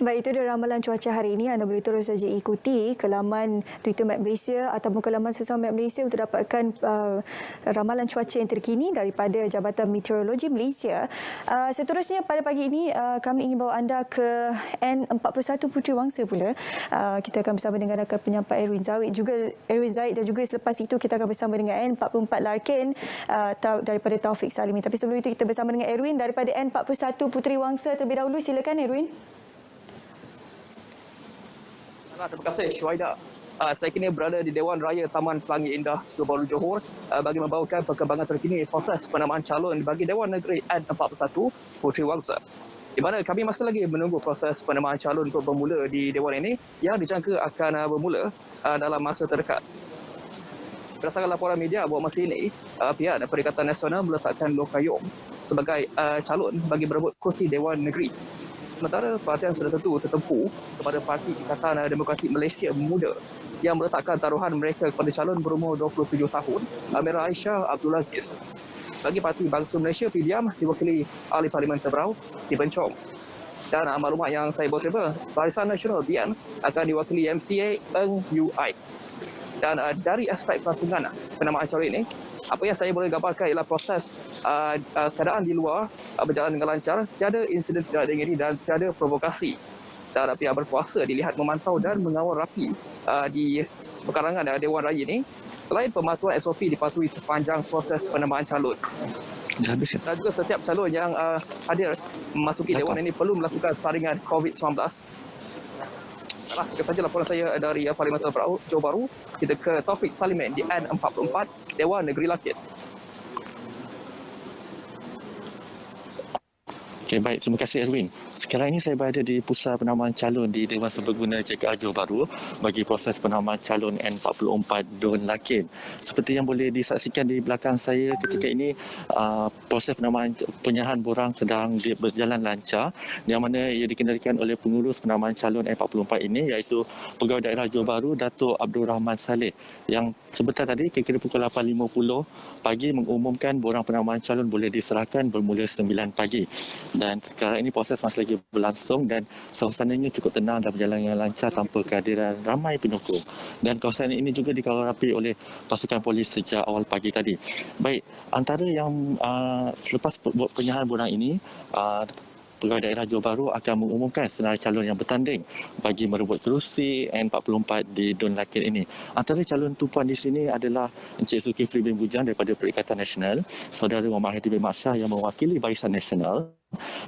Baik, itu dia ramalan cuaca hari ini. Anda boleh terus saja ikuti ke laman Twitter Map Malaysia ataupun ke laman sesama Map Malaysia untuk dapatkan ramalan cuaca yang terkini daripada Jabatan Meteorologi Malaysia. Seterusnya pada pagi ini kami ingin bawa anda ke N41 Puteri Wangsa pula. Kita akan bersama dengan rakan penyampai Erwin Zaid dan juga selepas itu kita akan bersama dengan N44 Larkin daripada Taufik Salimi. Tapi sebelum itu kita bersama dengan Erwin daripada N41 Puteri Wangsa terlebih dahulu. Silakan Erwin. Terima kasih Syuaida. Saya kini berada di Dewan Raya Taman Pelangi Indah, Baru Johor bagi membawakan perkembangan terkini proses penamaan calon bagi Dewan Negeri N41 Puteri Wangsa. Di mana kami masih lagi menunggu proses penamaan calon untuk bermula di Dewan ini yang dijangka akan bermula dalam masa terdekat. Berdasarkan laporan media bahawa masa ini pihak Perikatan Nasional meletakkan Loh Kayong sebagai calon bagi berebut kursi Dewan Negeri. Sementara perhatian sudah tentu tertempu kepada Parti Ikatan Demokratik Malaysia Muda yang meletakkan taruhan mereka kepada calon berumur 27 tahun, Amirah Aisyah Abdul Aziz. Bagi Parti Bangsa Malaysia PDIM diwakili Ahli Parlimen Tebrau, Ti Bencong. Dan maklumat yang saya bawa terima, Barisan Nasional BN akan diwakili MCA Eng UI. Dan dari aspek pelaksanaan penamaan calon ini, apa yang saya boleh gambarkan ialah proses keadaan di luar berjalan dengan lancar, tiada insiden tidak diingini dan tiada provokasi. dan pihak berkuasa dilihat memantau dan mengawal rapi di pekarangan Dewan Raya ini. Selain pematuhan SOP dipatuhi sepanjang proses penambahan calon. Dan juga setiap calon yang hadir memasuki Dewan ini perlu melakukan saringan COVID-19. Sekian saja laporan saya dari Parlimen Johor Bahru. Kita ke Taufik Salimin di N44 Dewan Negeri Lakit. Okay, baik. Terima kasih Erwin. Sekarang ini saya berada di pusat penamaan calon di Dewan Serbaguna JKR Johor Bahru bagi proses penamaan calon N44 Dun Lakin. Seperti yang boleh disaksikan di belakang saya ketika ini, proses penamaan penyerahan borang sedang berjalan lancar, yang mana ia dikendalikan oleh pengurus penamaan calon N44 ini, iaitu Pegawai Daerah Johor Bahru Datuk Abdul Rahman Saleh, yang sebentar tadi kira-kira pukul 8.50 pagi mengumumkan borang penamaan calon boleh diserahkan bermula 9 pagi. Dan sekarang ini proses masih lagi berlangsung dan suasananya cukup tenang dan berjalan dengan lancar tanpa kehadiran ramai penyokong. Dan kawasan ini juga dikawal rapi oleh pasukan polis sejak awal pagi tadi. Baik, antara yang selepas penyerahan borang ini, Pegawai Daerah Johor Bahru akan mengumumkan senarai calon yang bertanding bagi merebut kerusi N44 di Dun Lakin ini. Antara calon tumpuan di sini adalah Encik Zulkifli bin Bujang daripada Perikatan Nasional, Saudara Muhammad Hadi bin Mat Shah yang mewakili Barisan Nasional,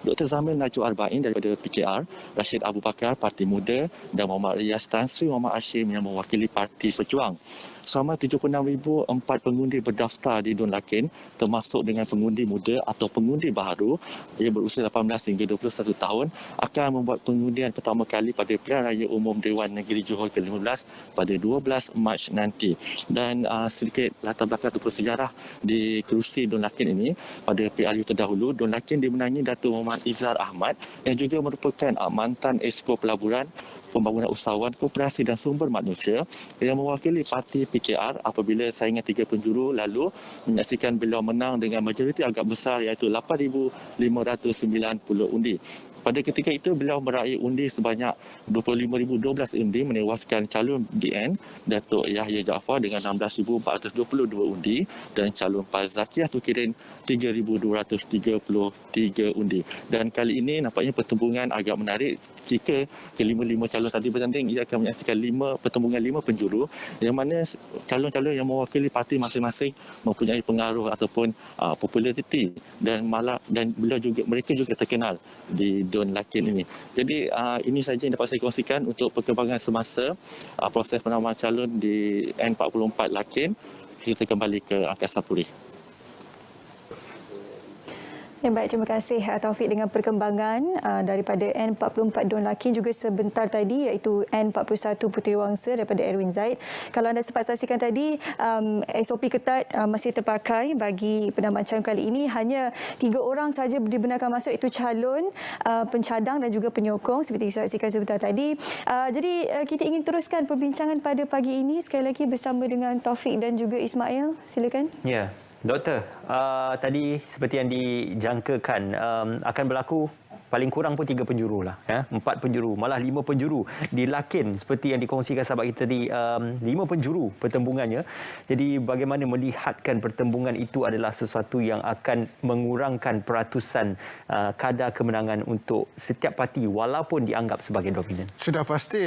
Dr. Zamil Najib Arba'in daripada PKR, Rashid Abu Bakar Parti Muda dan Muhammad Riyaz Tan Sri Muhammad Hashim yang mewakili Parti Perjuang. Selama 76,004 pengundi berdaftar di Dun Lakin, termasuk dengan pengundi muda atau pengundi baharu yang berusia 18 hingga 21 tahun, akan membuat pengundian pertama kali pada Pilihan Raya Umum Dewan Negeri Johor ke-15 pada 12 Mac nanti. Dan sedikit latar belakang ataupun sejarah di kerusi Dun Lakin ini, pada PRU terdahulu, Dun Lakin dimenangi Datuk Muhammad Izzar Ahmad yang juga merupakan mantan Esko Pelaburan, Pembangunan Usahawan, Koperasi dan Sumber Manusia yang mewakili Parti PKR apabila saingan 3 penjuru lalu menyaksikan beliau menang dengan majoriti agak besar iaitu 8,590 undi. Pada ketika itu, beliau meraih undi sebanyak 25,012 undi menewaskan calon DN Datuk Yahya Jaafar dengan 16,422 undi dan calon PAS Zakiah Tukirin 3,233 undi. Dan kali ini nampaknya pertembungan agak menarik jika kelima-lima calon tadi bertanding. Ia akan menyaksikan pertembungan 5 penjuru yang mana calon-calon yang mewakili parti masing-masing mempunyai pengaruh ataupun populariti dan mereka juga terkenal di Dun Lakin ini. Jadi ini saja yang dapat saya kongsikan untuk perkembangan semasa proses penamaan calon di N44 Lakin. Kita kembali ke Angkasa Puri. Baik, terima kasih Taufik dengan perkembangan daripada N44 Dun Lakin, juga sebentar tadi iaitu N41 Puteri Wangsa daripada Erwin Zaid. Kalau anda sempat saksikan tadi, SOP ketat masih terpakai bagi penambahan calon kali ini. Hanya 3 orang saja dibenarkan masuk, iaitu calon, pencadang dan juga penyokong seperti disaksikan sebentar tadi. Jadi kita ingin teruskan perbincangan pada pagi ini sekali lagi bersama dengan Taufik dan juga Ismail. Silakan. Ya. Doktor, tadi seperti yang dijangkakan akan berlaku paling kurang pun 3 penjuru lah, 4 penjuru, malah 5 penjuru di Lakin seperti yang dikongsikan sahabat kita tadi, 5 penjuru pertembungannya. Jadi bagaimana melihatkan pertembungan itu adalah sesuatu yang akan mengurangkan peratusan kadar kemenangan untuk setiap parti walaupun dianggap sebagai dominan. Sudah pasti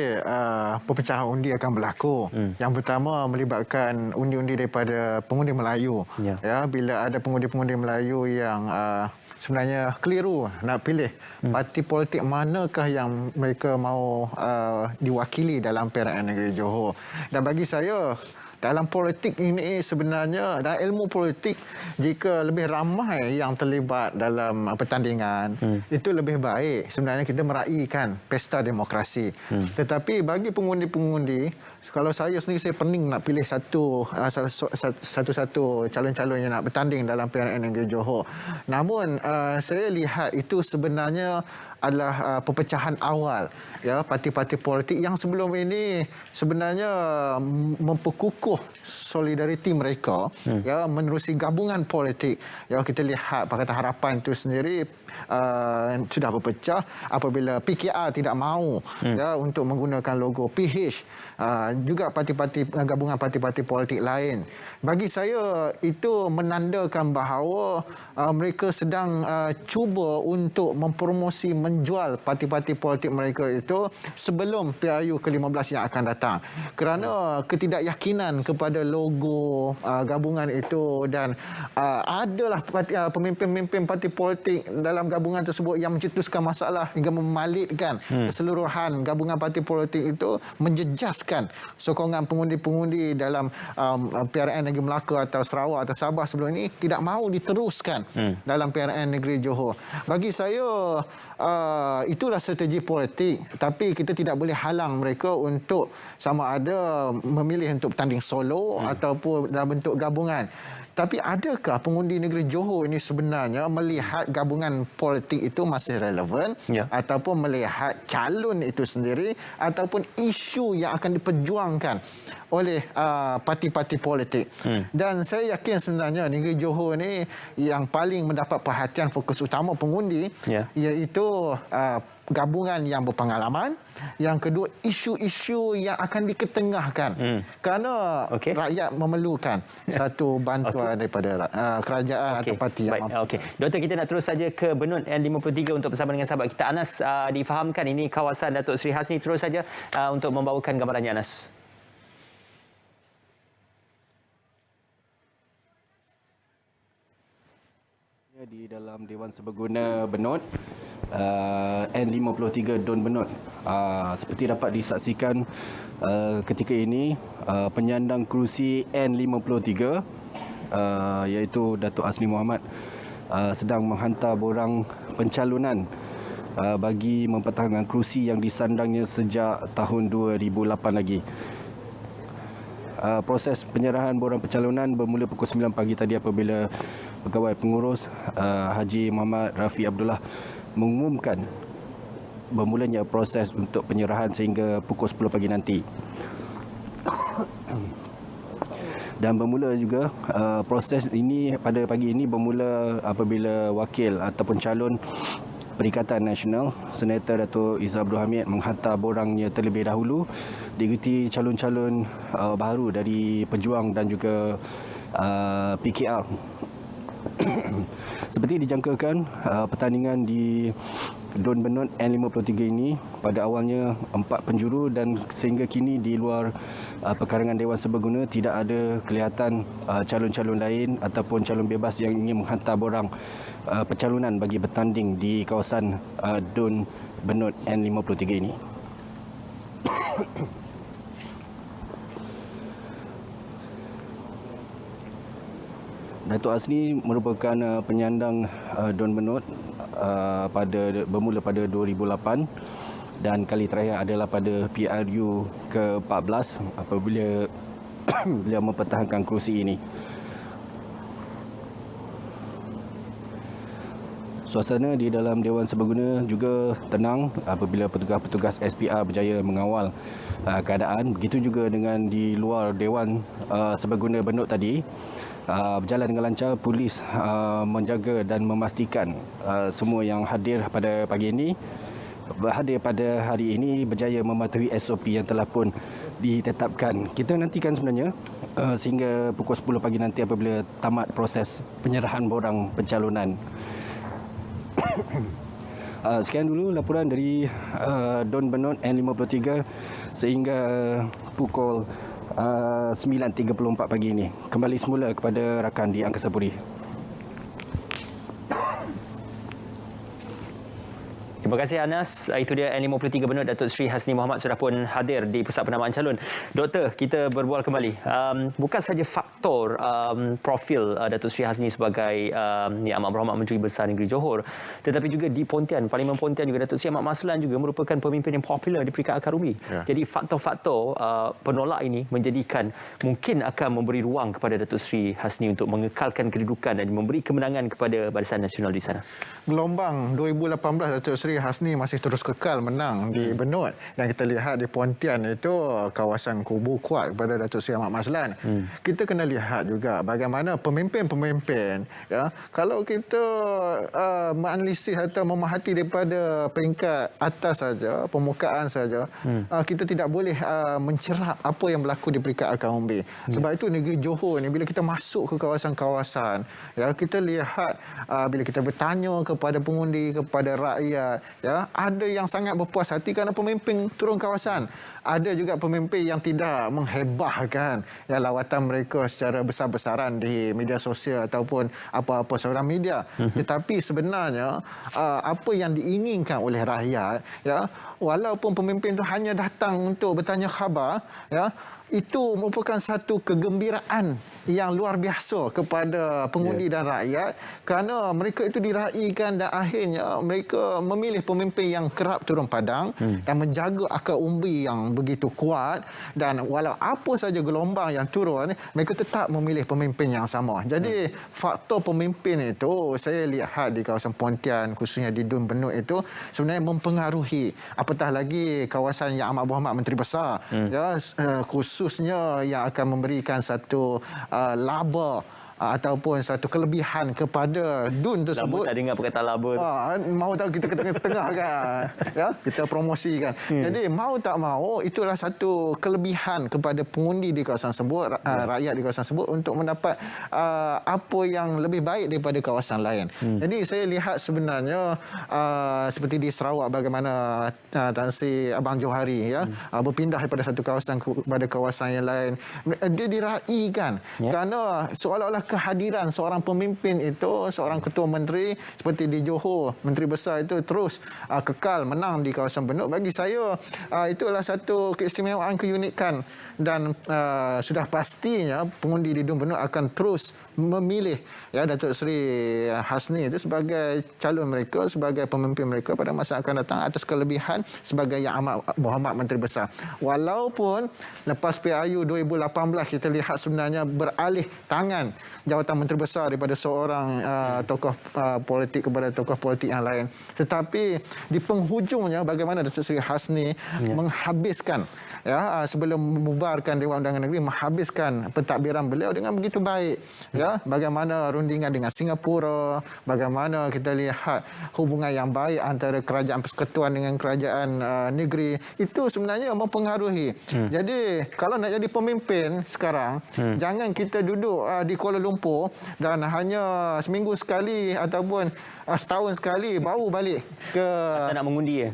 perpecahan undi akan berlaku. Yang pertama melibatkan undi-undi daripada pengundi Melayu. Ya, bila ada pengundi-pengundi Melayu yang sebenarnya keliru nak pilih parti politik manakah yang mereka mahu diwakili dalam PRN Negeri Johor. Dan bagi saya, dalam politik ini sebenarnya, dalam ilmu politik, jika lebih ramai yang terlibat dalam pertandingan, itu lebih baik. Sebenarnya kita meraihkan pesta demokrasi. Tetapi bagi pengundi-pengundi, kalau saya sendiri, saya pening nak pilih satu-satu calon-calon yang nak bertanding dalam PRN Negeri Johor. Namun saya lihat itu sebenarnya adalah perpecahan awal, ya, parti-parti politik yang sebelum ini sebenarnya memperkukuh kukuh solidariti mereka ya menerusi gabungan politik. Ya kita lihat Pakatan Harapan itu sendiri sudah berpecah apabila PKR tidak mahu ya untuk menggunakan logo PH. Juga gabungan parti-parti politik lain. Bagi saya itu menandakan bahawa mereka sedang cuba untuk mempromosi menjual parti-parti politik mereka itu sebelum PRU ke-15 yang akan datang. Kerana ketidakyakinan kepada logo gabungan itu dan adalah pemimpin-pemimpin parti politik dalam gabungan tersebut yang mencetuskan masalah hingga memalitkan keseluruhan gabungan parti politik itu, menjejaskan sokongan pengundi-pengundi dalam PRN Negeri Melaka atau Sarawak atau Sabah sebelum ini tidak mahu diteruskan dalam PRN Negeri Johor. Bagi saya itulah strategi politik, tapi kita tidak boleh halang mereka untuk sama ada memilih untuk bertanding solo ataupun dalam bentuk gabungan. Tapi adakah pengundi negeri Johor ini sebenarnya melihat gabungan politik itu masih relevan ataupun melihat calon itu sendiri ataupun isu yang akan diperjuangkan oleh parti-parti politik. Dan saya yakin sebenarnya negeri Johor ini yang paling mendapat perhatian fokus utama pengundi iaitu gabungan yang berpengalaman, yang kedua isu-isu yang akan diketengahkan kerana rakyat memerlukan satu bantuan daripada kerajaan atau parti yang mampu. Doktor, kita nak terus saja ke Benut N53 untuk bersama dengan sahabat kita Anas. Difahamkan ini kawasan Datuk Seri Hasni, terus saja untuk membawakan gambarannya Anas. Di dalam Dewan Serbaguna Benut, N53 Dun Benut. Seperti dapat disaksikan ketika ini, penyandang kerusi N53 iaitu Datuk Hasni Mohamad sedang menghantar borang pencalonan bagi mempertahankan kerusi yang disandangnya sejak tahun 2008 lagi. Proses penyerahan borang pencalonan bermula pukul 9 pagi tadi apabila Pegawai Pengurus Haji Muhammad Rafi Abdullah mengumumkan bermulanya proses untuk penyerahan sehingga pukul 10 pagi nanti. Dan bermula juga proses ini pada pagi ini bermula apabila wakil ataupun calon Perikatan Nasional Senator Datuk Izzah Abdul Hamid menghantar borangnya terlebih dahulu, diikuti calon-calon baru dari Pejuang dan juga PKR. Seperti dijangkakan, pertandingan di Dun Benut N53 ini pada awalnya 4 penjuru dan sehingga kini di luar perkarangan Dewan Serbaguna tidak ada kelihatan calon-calon lain ataupun calon bebas yang ingin menghantar borang pencalonan bagi bertanding di kawasan Dun Benut N53 ini. Datuk Hasni merupakan penyandang Dun Benut bermula pada 2008 dan kali terakhir adalah pada PRU ke-14 apabila beliau mempertahankan kerusi ini. Suasana di dalam Dewan Serbaguna juga tenang apabila petugas-petugas SPR berjaya mengawal keadaan. Begitu juga dengan di luar Dewan Serbaguna Benut tadi. Berjalan dengan lancar, polis menjaga dan memastikan semua yang hadir pada pagi ini hadir pada hari ini berjaya mematuhi SOP yang telah pun ditetapkan. Kita nantikan sebenarnya sehingga pukul 10 pagi nanti apabila tamat proses penyerahan borang pencalonan. Sekian dulu laporan dari Dun Benut N53 sehingga pukul 9.34 pagi ini. Kembali semula kepada rakan di Angkasa Puri. Terima kasih Anas. Itu dia N53 Benut, Datuk Seri Hasni Mohamad sudah pun hadir di Pusat Penamaan Calon. Doktor, kita berbual kembali. Bukan saja faktor profil Datuk Seri Hasni sebagai Amat Berhormat Menteri Besar Negeri Johor, tetapi juga di Pontian, Parlimen Pontian juga Datuk Seri Ahmad Maslan juga merupakan pemimpin yang popular di peringkat akar umbi. Jadi faktor-faktor penolak ini menjadikan mungkin akan memberi ruang kepada Datuk Seri Hasni untuk mengekalkan kedudukan dan memberi kemenangan kepada Barisan Nasional di sana. Gelombang 2018 Datuk Seri Hasni masih terus kekal menang di Benut. Yang kita lihat di Pontian itu kawasan kubu kuat kepada Datuk Seri Ahmad Mazlan. Kita kena lihat juga bagaimana pemimpin-pemimpin, ya, kalau kita menganalisis atau memahati daripada peringkat atas saja, permukaan saja, kita tidak boleh mencerap apa yang berlaku di peringkat akaun B. Sebab itu negeri Johor ni bila kita masuk ke kawasan-kawasan, ya, kita lihat bila kita bertanya kepada pengundi, kepada rakyat, ya, ada yang sangat berpuas hati kerana pemimpin turun kawasan. Ada juga pemimpin yang tidak menghebahkan, ya, lawatan mereka secara besar-besaran di media sosial ataupun apa-apa saluran media. Tetapi sebenarnya apa yang diinginkan oleh rakyat, ya, walaupun pemimpin itu hanya datang untuk bertanya khabar, ya, itu merupakan satu kegembiraan yang luar biasa kepada pengundi dan rakyat kerana mereka itu diraihkan dan akhirnya mereka memilih pemimpin yang kerap turun padang dan menjaga akar umbi yang begitu kuat, dan walau apa saja gelombang yang turun mereka tetap memilih pemimpin yang sama. Jadi faktor pemimpin itu saya lihat di kawasan Pontian, khususnya di Dun Benut itu sebenarnya mempengaruhi, apatah lagi kawasan Yang Amat Berhormat Menteri Besar, ya, khususnya yang akan memberikan satu laba ataupun satu kelebihan kepada Dun tersebut. Laba tak dengar perkataan laba tu. Mau tahu kita ke tengah-tengah kan, ya, kita promosikan. Jadi mau tak mau itulah satu kelebihan kepada pengundi di kawasan tersebut, rakyat di kawasan tersebut untuk mendapat apa yang lebih baik daripada kawasan lain. Jadi saya lihat sebenarnya seperti di Sarawak bagaimana Tan Sri Abang Johari, ya, berpindah daripada satu kawasan kepada kawasan yang lain. Dia diraihkan kerana seolah-olah kehadiran seorang pemimpin itu, seorang ketua menteri seperti di Johor, menteri besar itu terus kekal menang di kawasan Benut. Bagi saya itulah satu keistimewaan, keunikan, dan sudah pastinya pengundi di Dun Benut akan terus memilih, ya, Datuk Seri Hasni itu sebagai calon mereka, sebagai pemimpin mereka pada masa akan datang atas kelebihan sebagai Yang Amat Berhormat Menteri Besar. Walaupun lepas PRU 2018 kita lihat sebenarnya beralih tangan jawatan Menteri Besar daripada seorang tokoh politik kepada tokoh politik yang lain. Tetapi di penghujungnya bagaimana Datuk Seri Hasni menghabiskan, ya, sebelum membubarkan Dewan Undangan Negeri, menghabiskan pentadbiran beliau dengan begitu baik, ya, bagaimana rundingan dengan Singapura, bagaimana kita lihat hubungan yang baik antara kerajaan persekutuan dengan kerajaan negeri, itu sebenarnya mempengaruhi. Jadi kalau nak jadi pemimpin sekarang, jangan kita duduk di Kuala Lumpur dan hanya seminggu sekali ataupun setahun sekali baru balik ke nak mengundi ya.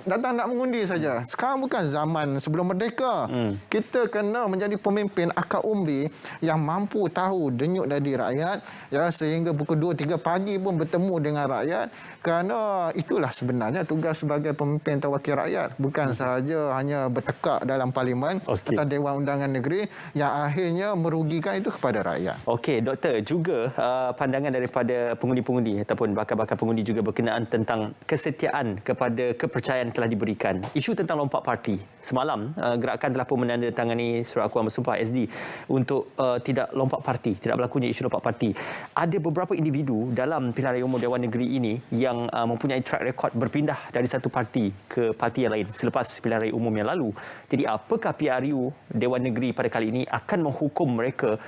Datang nak mengundi saja. Sekarang bukan zaman sebelum merdeka. Kita kena menjadi pemimpin akar umbi yang mampu tahu denyut dari rakyat, ya, sehingga pukul 2-3 pagi pun bertemu dengan rakyat, kerana itulah sebenarnya tugas sebagai pemimpin atau wakil rakyat, bukan sahaja hanya bertekak dalam parlimen atau Dewan Undangan Negeri yang akhirnya merugikan itu kepada rakyat. Okey, Doktor, juga pandangan daripada pengundi-pengundi ataupun bakal-bakal pengundi juga berkenaan tentang kesetiaan kepada kepercayaan telah diberikan. Isu tentang lompat parti. Semalam, gerakan telah pun menandatangani surat akuan bersumpah SD untuk tidak lompat parti, tidak berlakunya isu lompat parti. Ada beberapa individu dalam pilihan raya umum Dewan Negeri ini yang mempunyai track record berpindah dari satu parti ke parti yang lain selepas pilihan raya umum yang lalu. Jadi apakah PRU Dewan Negeri pada kali ini akan menghukum mereka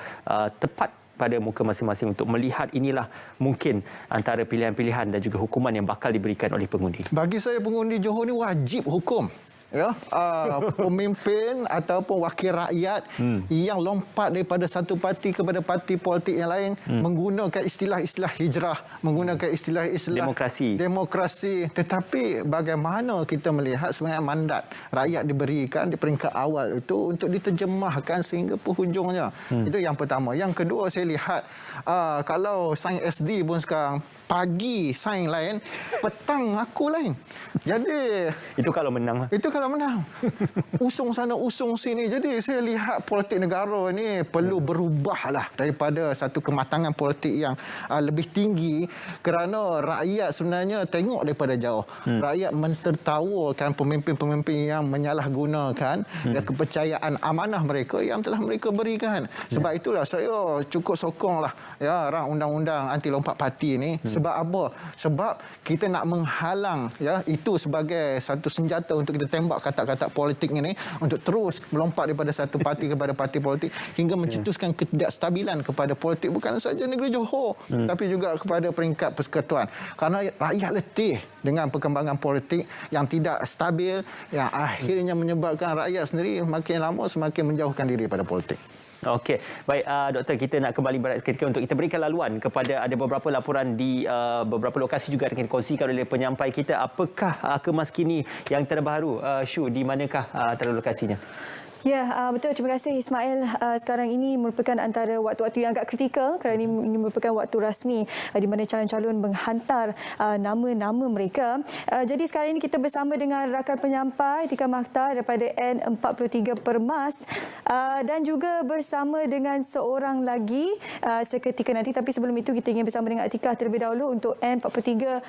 tepat pada muka masing-masing untuk melihat inilah mungkin antara pilihan-pilihan dan juga hukuman yang bakal diberikan oleh pengundi? Bagi saya pengundi Johor ni wajib hukum, ya, pemimpin ataupun wakil rakyat yang lompat daripada satu parti kepada parti politik yang lain menggunakan istilah-istilah hijrah, menggunakan istilah-istilah demokrasi. Tetapi bagaimana kita melihat sebenarnya mandat rakyat diberikan di peringkat awal itu untuk diterjemahkan sehingga penghujungnya. Itu yang pertama. Yang kedua, saya lihat kalau sains SD pun sekarang pagi sains lain, petang aku lain. Jadi itu kalau menang. Itu kalau menang. Usung sana usung sini. Jadi saya lihat politik negara ini perlu berubahlah daripada satu kematangan politik yang lebih tinggi, kerana rakyat sebenarnya tengok daripada jauh. Rakyat mentertawakan pemimpin-pemimpin yang menyalahgunakan kepercayaan amanah mereka yang telah mereka berikan. Sebab itulah saya cukup sokonglah ya rang undang-undang anti lompat parti ni. Sebab apa? Sebab kita nak menghalang ya itu sebagai satu senjata untuk kita tembak kata-kata politik ini untuk terus melompat daripada satu parti kepada parti politik hingga mencetuskan ketidakstabilan kepada politik bukan saja negeri Johor tapi juga kepada peringkat persekutuan. Kerana rakyat letih dengan perkembangan politik yang tidak stabil yang akhirnya menyebabkan rakyat sendiri makin lama semakin menjauhkan diri pada politik. Okey, baik Doktor, kita nak kembali berehat seketika untuk kita berikan laluan kepada ada beberapa laporan di beberapa lokasi juga akan dikongsikan oleh penyampai kita. Apakah kemas kini yang terbaru, Shu, di manakah antara lokasinya? Ya, betul. Terima kasih Ismail. Sekarang ini merupakan antara waktu-waktu yang agak kritikal kerana ini merupakan waktu rasmi di mana calon-calon menghantar nama-nama mereka. Jadi sekarang ini kita bersama dengan rakan penyampai Tika Makhtar daripada N43 Permas dan juga bersama dengan seorang lagi seketika nanti. Tapi sebelum itu kita ingin bersama dengan Atikah terlebih dahulu untuk N43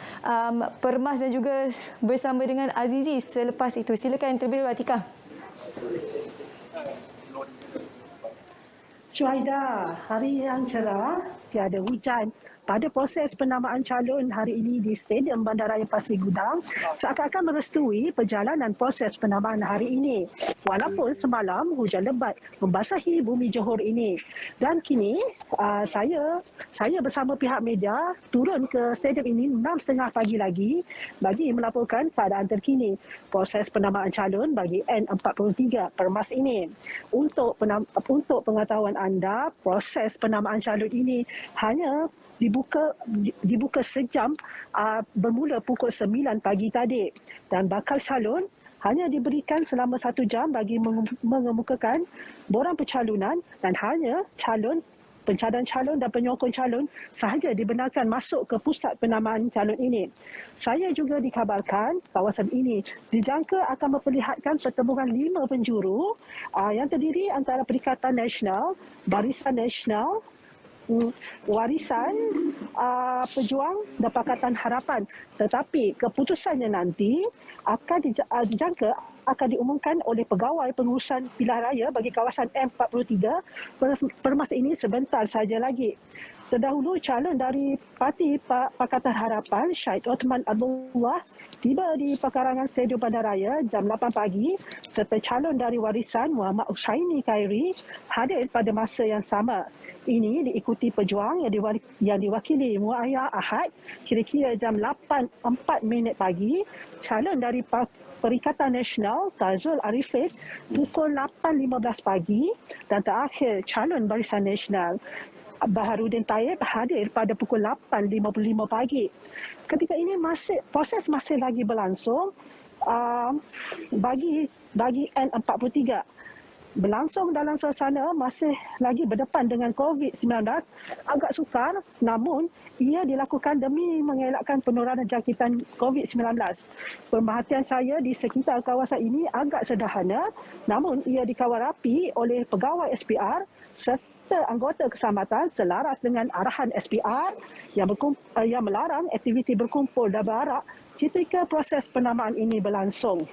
Permas dan juga bersama dengan Azizi selepas itu. Silakan terlebih dahulu Atikah. Syuaida, hari yang cerah, tiada hujan. Pada proses penamaan calon hari ini di Stadium Bandaraya Pasir Gudang, seakan-akan merestui perjalanan proses penamaan hari ini. Walaupun semalam hujan lebat membasahi bumi Johor ini. Dan kini saya bersama pihak media turun ke stadium ini 6.30 pagi lagi bagi melaporkan keadaan terkini proses penamaan calon bagi N43 Permas ini. Untuk pengetahuan anda, proses penamaan calon ini hanya dibuka sejam bermula pukul 9 pagi tadi dan bakal calon hanya diberikan selama 1 jam bagi mengemukakan borang pencalonan dan hanya pencadang calon dan penyokong calon sahaja dibenarkan masuk ke pusat penamaan calon ini. Saya juga dikabarkan kawasan ini dijangka akan memperlihatkan pertembungan 5 penjuru yang terdiri antara Perikatan Nasional, Barisan Nasional, Warisan Pejuang dan Pakatan Harapan. Tetapi keputusannya nanti akan dijangka akan diumumkan oleh Pegawai Pengurusan Pilihan Raya bagi kawasan M43 Permas ini sebentar saja lagi. Terdahulu calon dari Parti Pakatan Harapan Syed Othman Abdullah tiba di pekarangan Stadium Bandaraya jam 8 pagi serta calon dari Warisan Muhammad Husaini Khairi hadir pada masa yang sama. Ini diikuti pejuang yang diwakili Muayyah Ahad kira-kira jam 8.04 pagi, calon dari Perikatan Nasional Tazul Arifin pukul 8.15 pagi dan terakhir calon Barisan Nasional Baharudin Taib hadir pada pukul 8.55 pagi. Ketika ini proses masih lagi berlangsung bagi N43. Berlangsung dalam suasana masih lagi berdepan dengan COVID-19 agak sukar, namun ia dilakukan demi mengelakkan penularan jangkitan COVID-19. Pemerhatian saya di sekitar kawasan ini agak sederhana, namun ia dikawal rapi oleh pegawai SPR serta anggota keselamatan selaras dengan arahan SPR yang melarang aktiviti berkumpul dan berarak ketika proses penamaan ini berlangsung.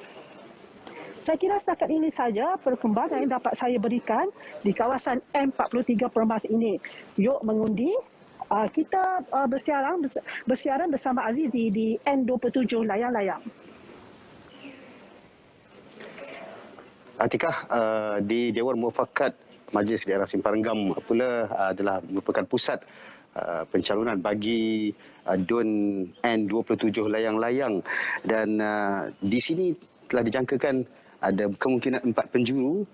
Saya kira setakat ini saja perkembangan yang dapat saya berikan di kawasan M43 Permas ini. Yuk mengundi. Kita bersiaran bersama Azizi di N27 Layang-Layang. Atikah, di Dewan Muafakat Majlis Daerah Simpang Renggam pula adalah merupakan pusat pencalonan bagi DUN N27 Layang-Layang dan di sini telah dijangkakan ada kemungkinan 4 penjuru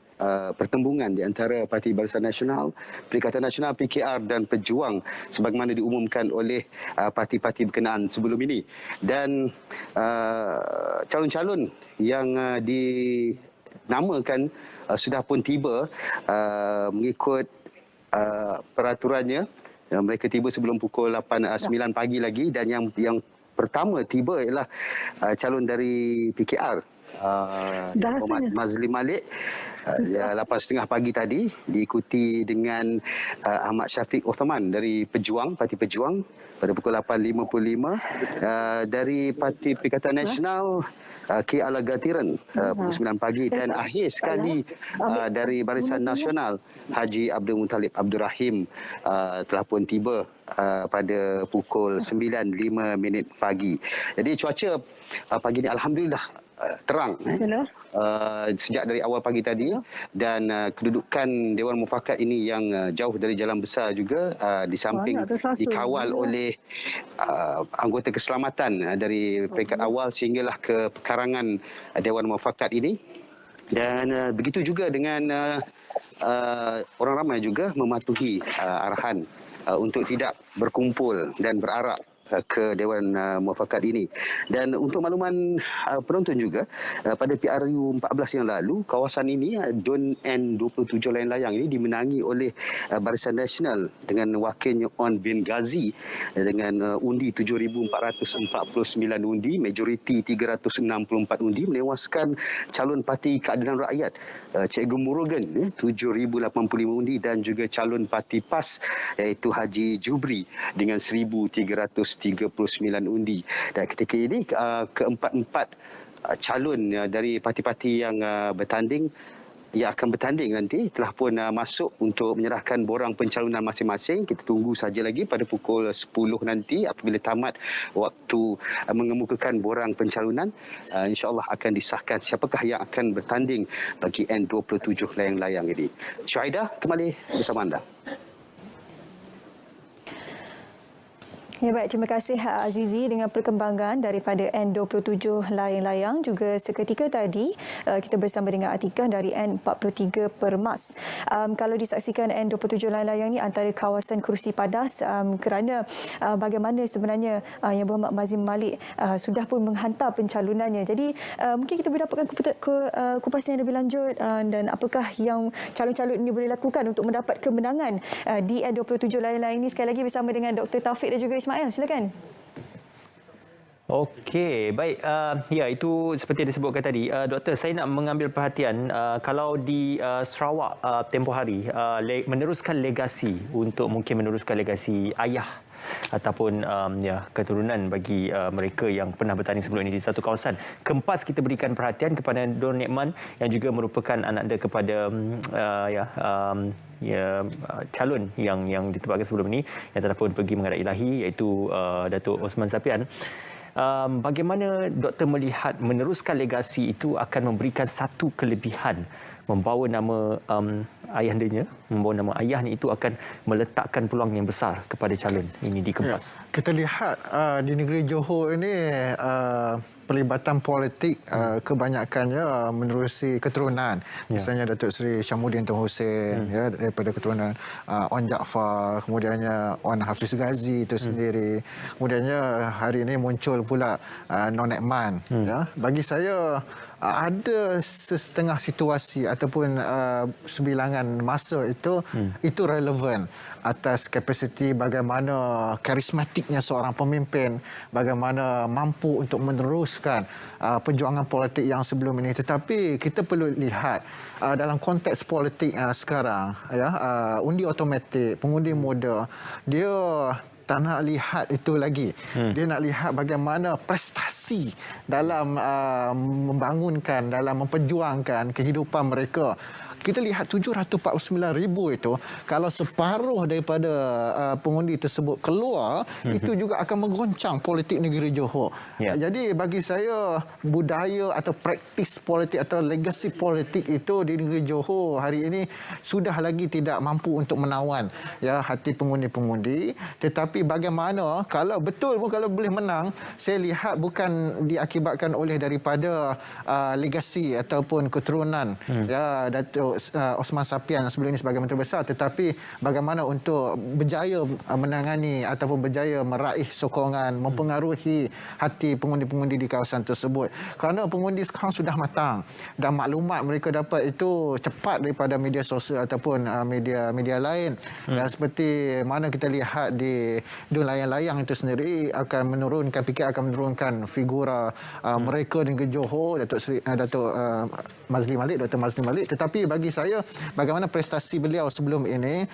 pertembungan di antara Parti Barisan Nasional, Perikatan Nasional, PKR dan Pejuang sebagaimana diumumkan oleh parti-parti berkenaan sebelum ini. Dan calon-calon yang dinamakan sudah pun tiba mengikut peraturannya. Mereka tiba sebelum pukul 9 pagi lagi dan yang pertama tiba ialah calon dari PKR, Muhammad Mazli Malik, 8.30 pagi tadi, diikuti dengan Ahmad Syafiq Uthman dari Parti Pejuang pada pukul 8.55, dari Parti Perikatan Nasional K. Alagatiran pukul 9 pagi, dan akhir sekali dari Barisan Nasional Haji Abdul Muttalib Abdul Rahim telah pun tiba pada pukul 9.05 pagi. Jadi cuaca pagi ini alhamdulillah terang sejak dari awal pagi tadi, dan kedudukan Dewan Mufakat ini yang jauh dari jalan besar juga, di samping dikawal oleh anggota keselamatan dari peringkat awal sehinggalah ke pekarangan Dewan Mufakat ini. Dan begitu juga dengan orang ramai juga mematuhi arahan untuk tidak berkumpul dan berarak ke Dewan Mufakat ini. Dan untuk makluman penonton juga, pada PRU 14 yang lalu, kawasan ini, DUN N27 layang-layang ini dimenangi oleh Barisan Nasional dengan wakilnya On bin Ghazi dengan undi 7,449 undi, majoriti 364 undi, menewaskan calon Parti Keadilan Rakyat Cikgu Murugan 7,085 undi, dan juga calon Parti PAS iaitu Haji Jubri dengan 1,339 undi. Dan ketika ini keempat-empat calon dari parti-parti yang bertanding, yang akan bertanding nanti telah pun masuk untuk menyerahkan borang pencalonan masing-masing. Kita tunggu saja lagi pada pukul 10 nanti apabila tamat waktu mengemukakan borang pencalonan, insya-Allah akan disahkan siapakah yang akan bertanding bagi N27 layang-layang ini. Syuhaidah, kembali bersama anda. Ya, baik, terima kasih Azizi dengan perkembangan daripada N27 layang-layang. Juga seketika tadi kita bersama dengan Atikah dari N43 Permas. Kalau disaksikan N27 layang-layang ini antara kawasan kerusi padas kerana bagaimana sebenarnya Yang Berhormat Mazli Malik sudah pun menghantar pencalonannya. Jadi mungkin kita boleh dapatkan kupasan yang lebih lanjut dan apakah yang calon-calon ini boleh lakukan untuk mendapat kemenangan di N27 layang-layang ini. Sekali lagi bersama dengan Dr. Taufik dan juga Ismail. Silakan. Okey, baik. Ya, itu seperti yang disebutkan tadi. Doktor, saya nak mengambil perhatian kalau di Sarawak tempoh hari meneruskan legasi untuk mungkin meneruskan legasi ayah ataupun keturunan bagi mereka yang pernah bertanding sebelum ini di satu kawasan. Kempas kita berikan perhatian kepada Don Nekman yang juga merupakan anak dia kepada calon yang ditebakkan sebelum ini yang telah pun pergi menghadap ilahi, iaitu Datuk Osman Sapian. Bagaimana doktor melihat meneruskan legasi itu akan memberikan satu kelebihan, membawa nama ayahandanya, membawa nama ayahnya itu akan meletakkan peluang yang besar kepada calon ini di Kempas. Ya, kita lihat di negeri Johor ini pelibatan politik kebanyakannya menerusi keturunan. Misalnya Datuk Seri Syamuddin Tun Hussein daripada keturunan Wan Jaafar, kemudiannya Wan Hafiz Ghazi itu sendiri. Kemudiannya hari ini muncul pula Non Nekman. Bagi saya ada setengah situasi ataupun sebilangan masa itu relevan atas kapasiti bagaimana karismatiknya seorang pemimpin, bagaimana mampu untuk meneruskan perjuangan politik yang sebelum ini. Tetapi kita perlu lihat dalam konteks politik sekarang, undi automatik, pengundi muda, dia tak nak lihat itu lagi. Dia nak lihat bagaimana prestasi dalam membangunkan, dalam memperjuangkan kehidupan mereka. Kita lihat 749,000 itu, kalau separuh daripada pengundi tersebut keluar, itu juga akan menggoncang politik negeri Johor. Jadi bagi saya, budaya atau praktis politik atau legasi politik itu di negeri Johor hari ini sudah lagi tidak mampu untuk menawan hati pengundi-pengundi. Tetapi bagaimana kalau betul pun kalau boleh menang, saya lihat bukan diakibatkan oleh daripada legasi ataupun keturunan Datuk Datuk Osman Sapian sebelum ini sebagai Menteri Besar, tetapi bagaimana untuk berjaya menangani ataupun berjaya meraih sokongan, mempengaruhi hati pengundi-pengundi di kawasan tersebut. Kerana pengundi sekarang sudah matang dan maklumat mereka dapat itu cepat daripada media sosial ataupun media lain. Dan seperti mana kita lihat di Dun Layang-Layang itu sendiri akan menurunkan, PKR akan menurunkan figura mereka di Johor, Datuk Mazli Malik, Dr. Mazli Malik. Tetapi bagi saya, bagaimana prestasi beliau sebelum ini,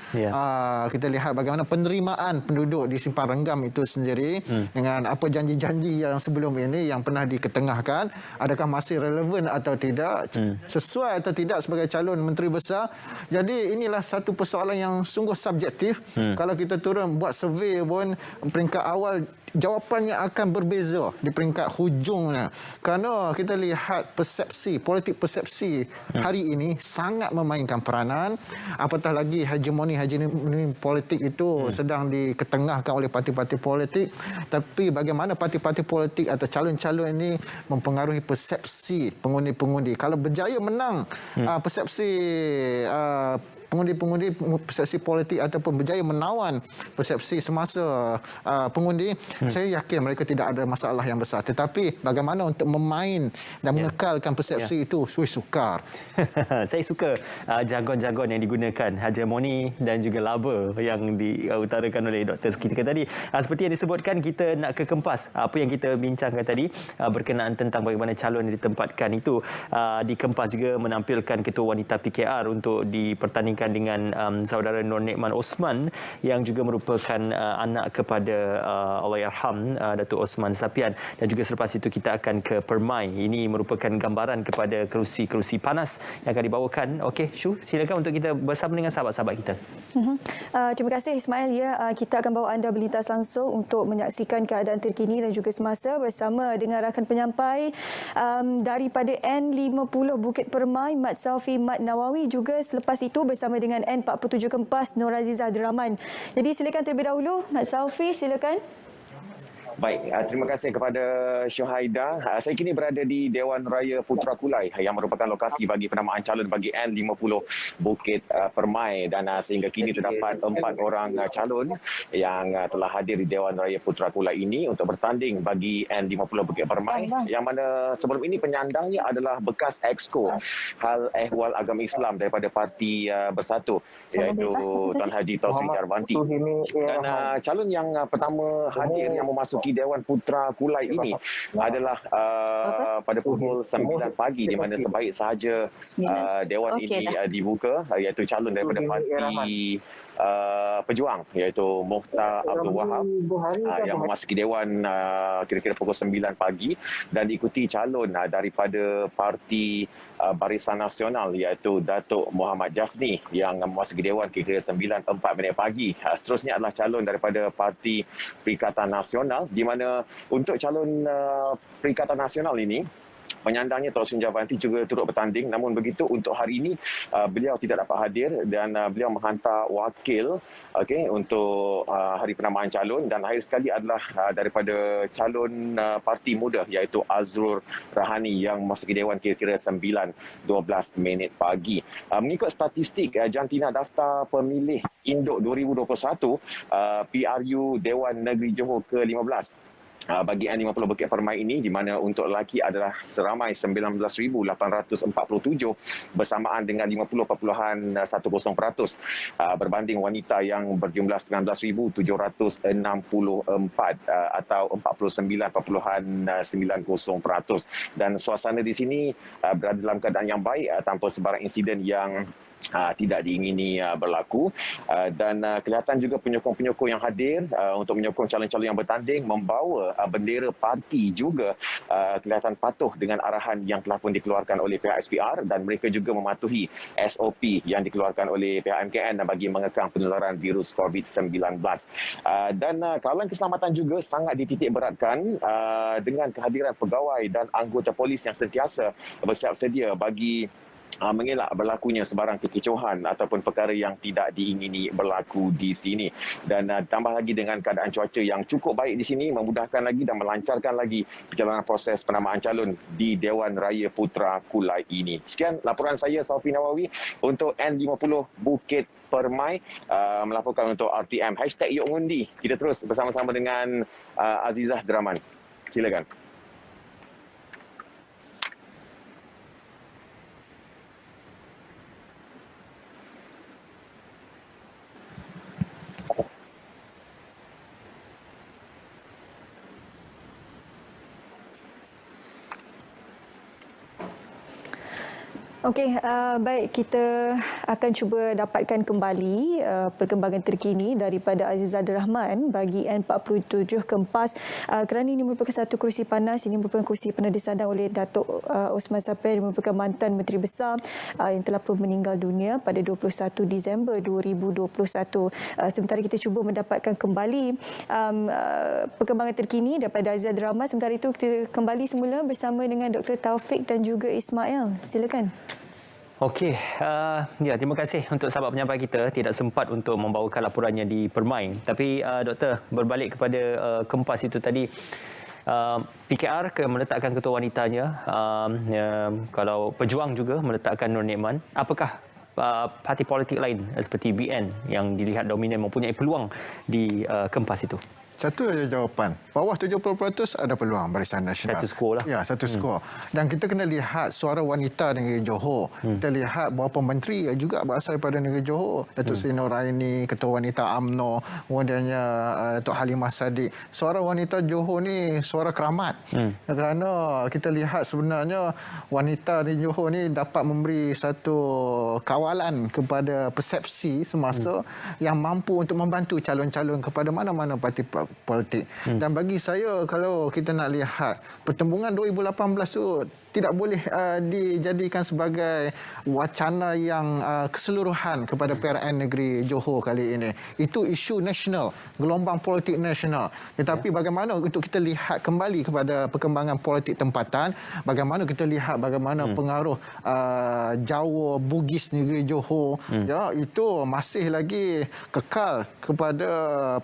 kita lihat bagaimana penerimaan penduduk di Simpang Renggam itu sendiri dengan apa janji-janji yang sebelum ini yang pernah diketengahkan, adakah masih relevan atau tidak, sesuai atau tidak sebagai calon Menteri Besar. Jadi inilah satu persoalan yang sungguh subjektif. Kalau kita turun buat survey pun, peringkat awal jawapannya akan berbeza di peringkat hujungnya. Kerana kita lihat persepsi, politik persepsi hari ini sangat memainkan peranan. Apatah lagi hegemoni politik itu sedang diketengahkan oleh parti-parti politik. Tapi bagaimana parti-parti politik atau calon-calon ini mempengaruhi persepsi pengundi-pengundi. Kalau berjaya menang persepsi pengundi-pengundi, persepsi politik ataupun berjaya menawan persepsi semasa pengundi, saya yakin mereka tidak ada masalah yang besar. Tetapi bagaimana untuk memain dan mengekalkan persepsi itu, sukar. Saya suka jargon-jargon yang digunakan, hegemoni dan juga laba yang diutarakan oleh Dr. Seketika tadi. Seperti yang disebutkan, kita nak kekempas apa yang kita bincangkan tadi berkenaan tentang bagaimana calon yang ditempatkan itu dikempas juga menampilkan ketua wanita PKR untuk dipertandingkan dengan saudara Nur Nikman Osman yang juga merupakan anak kepada Allahyarham Datuk Osman Sapian. Dan juga selepas itu kita akan ke Permai. Ini merupakan gambaran kepada kerusi-kerusi panas yang akan dibawakan. Okey, Shu, silakan untuk kita bersama dengan sahabat-sahabat kita. Terima kasih Ismail. Kita akan bawa anda berlintas langsung untuk menyaksikan keadaan terkini dan juga semasa bersama dengan rakan penyampai daripada N50 Bukit Permai, Mat Saufi Mat Nawawi, juga selepas itu bersama dengan N47 Kempas Nur Azizah Abdul Rahman. Jadi silakan terlebih dahulu Mat Saufi, silakan. Baik, terima kasih kepada Syuhaida. Saya kini berada di Dewan Raya Putra Kulai yang merupakan lokasi bagi penamaan calon bagi N50 Bukit Permai, dan sehingga kini terdapat 4 orang calon yang telah hadir di Dewan Raya Putra Kulai ini untuk bertanding bagi N50 Bukit Permai, yang mana sebelum ini penyandangnya adalah bekas Exco Hal Ehwal Agama Islam daripada Parti Bersatu, iaitu Tuan Haji Taufik Jarvanti. Dan calon yang pertama hadir yang memasuki Dewan Putra Kulai ini adalah pada pukul 9 pagi, di mana sebaik sahaja Dewan ini dibuka, iaitu calon daripada Parti Pejuang, iaitu Mukhtar Abdul Wahab yang memasuki Dewan kira-kira pukul 9 pagi, dan diikuti calon daripada Parti Barisan Nasional, iaitu Datuk Muhammad Jafni yang memasuki Dewan kira-kira 9.04 pagi. Seterusnya adalah calon daripada Parti Perikatan Nasional, di mana untuk calon Perikatan Nasional ini penyandangnya Taufik Jarvanti juga turut bertanding. Namun begitu, untuk hari ini beliau tidak dapat hadir dan beliau menghantar wakil untuk hari penamaan calon, dan akhir sekali adalah daripada calon Parti Muda, iaitu Azrul Rahani yang memasuki Dewan kira-kira 9.12 pagi. Mengikut statistik jantina daftar pemilih induk 2021 PRU Dewan Negeri Johor ke-15 bagi N50 Bukit Permai ini, di mana untuk lelaki adalah seramai 19,847 bersamaan dengan 50.10% berbanding wanita yang berjumlah 19,764 atau 49.90%. Dan suasana di sini berada dalam keadaan yang baik tanpa sebarang insiden yang tidak diingini berlaku, dan kelihatan juga penyokong-penyokong yang hadir untuk menyokong calon-calon yang bertanding membawa bendera parti juga kelihatan patuh dengan arahan yang telah pun dikeluarkan oleh pihak SPR, dan mereka juga mematuhi SOP yang dikeluarkan oleh pihak MKN bagi mengekang penularan virus COVID-19. Dan kawalan keselamatan juga sangat dititik beratkan dengan kehadiran pegawai dan anggota polis yang sentiasa bersiap sedia bagi mengelak berlakunya sebarang kekecohan ataupun perkara yang tidak diingini berlaku di sini. Dan tambah lagi dengan keadaan cuaca yang cukup baik di sini, memudahkan lagi dan melancarkan lagi perjalanan proses penamaan calon di Dewan Raya Putra Kulai ini. Sekian laporan saya, Saufi Nawawi, untuk N50 Bukit Permai, melaporkan untuk RTM. #YokNgundi. Kita terus bersama-sama dengan Azizah Draman. Silakan. Okey, baik, kita akan cuba dapatkan kembali perkembangan terkini daripada Aziz Abdul Rahman bagi N47 Kempas, kerana ini merupakan satu kerusi panas. Ini merupakan kerusi pernah disandang oleh Datuk Osman Saper, yang merupakan mantan Menteri Besar yang telah pun meninggal dunia pada 21 Disember 2021. Sementara kita cuba mendapatkan kembali perkembangan terkini daripada Aziz Abdul Rahman. Sementara itu kita kembali semula bersama dengan Dr. Taufik dan juga Ismail. Silakan. Okey, terima kasih untuk sahabat penyampai kita tidak sempat untuk membawakan laporannya di Permai. Tapi doktor, berbalik kepada Kempas itu tadi, PKR meletakkan ketua wanitanya, kalau Pejuang juga meletakkan Nur Nikman. Apakah parti politik lain seperti BN yang dilihat dominan mempunyai peluang di Kempas itu? Satu saja jawapan. Bawah 70% ada peluang Barisan Nasional. Satu skor lah. Ya, satu skor. Dan kita kena lihat suara wanita di negeri Johor. Kita lihat beberapa menteri juga berasal daripada negeri Johor. Datuk Seri Noraini, Ketua Wanita UMNO, kemudiannya Datuk Halimah Sadiq. Suara wanita Johor ni suara keramat. Kerana kita lihat sebenarnya wanita di Johor ni dapat memberi satu kawalan kepada persepsi semasa yang mampu untuk membantu calon-calon kepada mana-mana parti politik. Dan bagi saya, kalau kita nak lihat pertembungan 2018 tu tidak boleh dijadikan sebagai wacana yang keseluruhan kepada PRN negeri Johor kali ini. Itu isu nasional, gelombang politik nasional. Tetapi bagaimana untuk kita lihat kembali kepada perkembangan politik tempatan, bagaimana kita lihat bagaimana pengaruh Jawa, Bugis negeri Johor, ya, itu masih lagi kekal kepada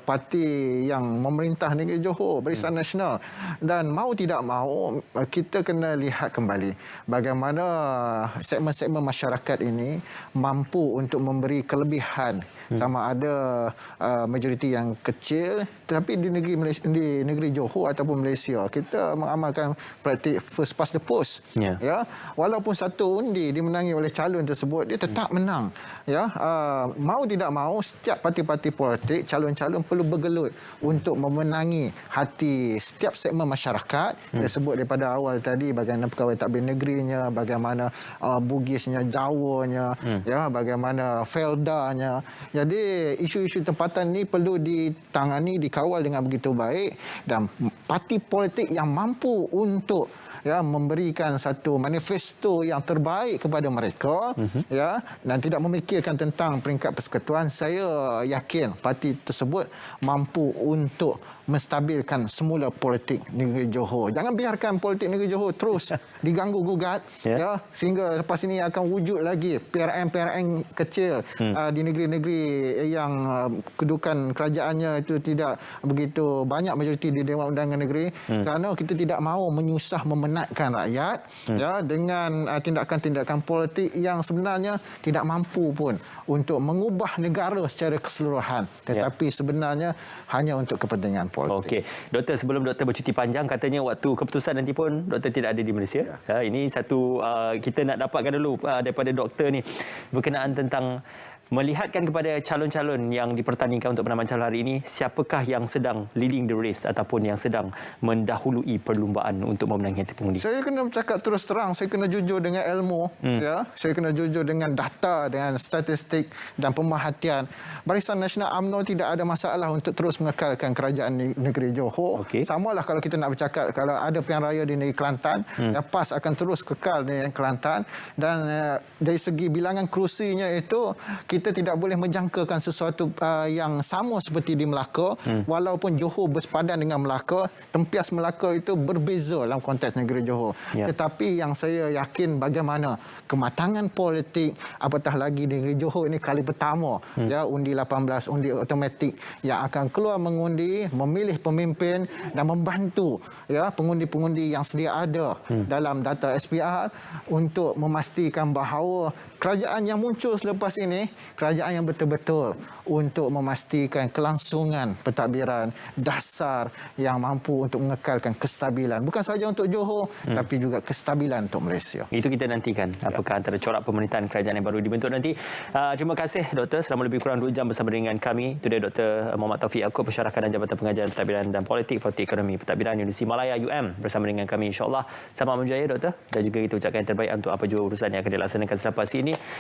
parti yang memerintah negeri Johor, Barisan Nasional. Dan mau tidak mau, kita kena lihat kembali bagaimana segmen-segmen masyarakat ini mampu untuk memberi kelebihan, sama ada majoriti yang kecil, tapi di negeri Johor ataupun Malaysia kita mengamalkan praktik first past the post. Ya, walaupun satu undi dimenangi oleh calon tersebut, dia tetap menang. Ya, mau tidak mau setiap parti-parti politik, calon-calon perlu bergelut untuk memenangi hati setiap segmen masyarakat. Kita sebut daripada awal tadi bagaimana pegawai takbir negerinya, bagaimana Bugisnya, Jawanya, ya, bagaimana Feldanya. Jadi isu-isu tempatan ni perlu ditangani, dikawal dengan begitu baik, dan parti politik yang mampu untuk memberikan satu manifesto yang terbaik kepada mereka, ya, dan tidak memikirkan tentang peringkat persekutuan, saya yakin parti tersebut mampu untuk menstabilkan semula politik negeri Johor. Jangan biarkan politik negeri Johor terus diganggu gugat, ya, sehingga lepas ini akan wujud lagi PRN kecil di negeri-negeri yang kedudukan kerajaannya itu tidak begitu banyak majoriti di Dewan Undangan Negeri, kerana kita tidak mahu menyusah memenatkan rakyat ya dengan tindakan-tindakan politik yang sebenarnya tidak mampu pun untuk mengubah negara secara keseluruhan, tetapi sebenarnya hanya untuk kepentingan politik. Okey, doktor, sebelum doktor bercuti panjang, katanya waktu keputusan nanti pun doktor tidak ada di Malaysia. Ini satu kita nak dapatkan dulu daripada doktor ni berkenaan tentang melihatkan kepada calon-calon yang dipertandingkan untuk penamaan calon hari ini, siapakah yang sedang leading the race ataupun yang sedang mendahului perlumbaan untuk memenangi hati pengundi? Saya kena bercakap terus terang, saya kena jujur dengan ilmu, ya. Saya kena jujur dengan data, dengan statistik dan pemerhatian. Barisan Nasional UMNO tidak ada masalah untuk terus mengekalkan kerajaan negeri Johor. Samalah kalau kita nak bercakap, kalau ada pilihan raya di negeri Kelantan, PAS akan terus kekal di Kelantan, dan dari segi bilangan kerusinya itu kita kita tidak boleh menjangkakan sesuatu yang sama seperti di Melaka. Walaupun Johor bersepadan dengan Melaka, tempias Melaka itu berbeza dalam konteks negeri Johor. Tetapi yang saya yakin bagaimana kematangan politik, apatah lagi di negeri Johor ini kali pertama ya undi 18, undi automatik yang akan keluar mengundi, memilih pemimpin dan membantu ya pengundi-pengundi yang sedia ada dalam data SPR untuk memastikan bahawa kerajaan yang muncul selepas ini, kerajaan yang betul-betul untuk memastikan kelangsungan pentadbiran dasar yang mampu untuk mengekalkan kestabilan. Bukan sahaja untuk Johor, tapi juga kestabilan untuk Malaysia. Itu kita nantikan. Apakah antara corak pemerintahan kerajaan yang baru dibentuk nanti. Terima kasih Doktor selama lebih kurang 2 jam bersama dengan kami. Itu dia Dr. Muhammad Taufik Yaakob, Pensyarah Kanan Jabatan Pengajaran Pentadbiran dan Politik Fakulti Ekonomi Pentadbiran Universiti Malaya UM bersama dengan kami, insya-Allah. Selamat berjaya Doktor, dan juga kita ucapkan yang terbaik untuk apa jua urusan yang akan dilaksanakan selepas ini.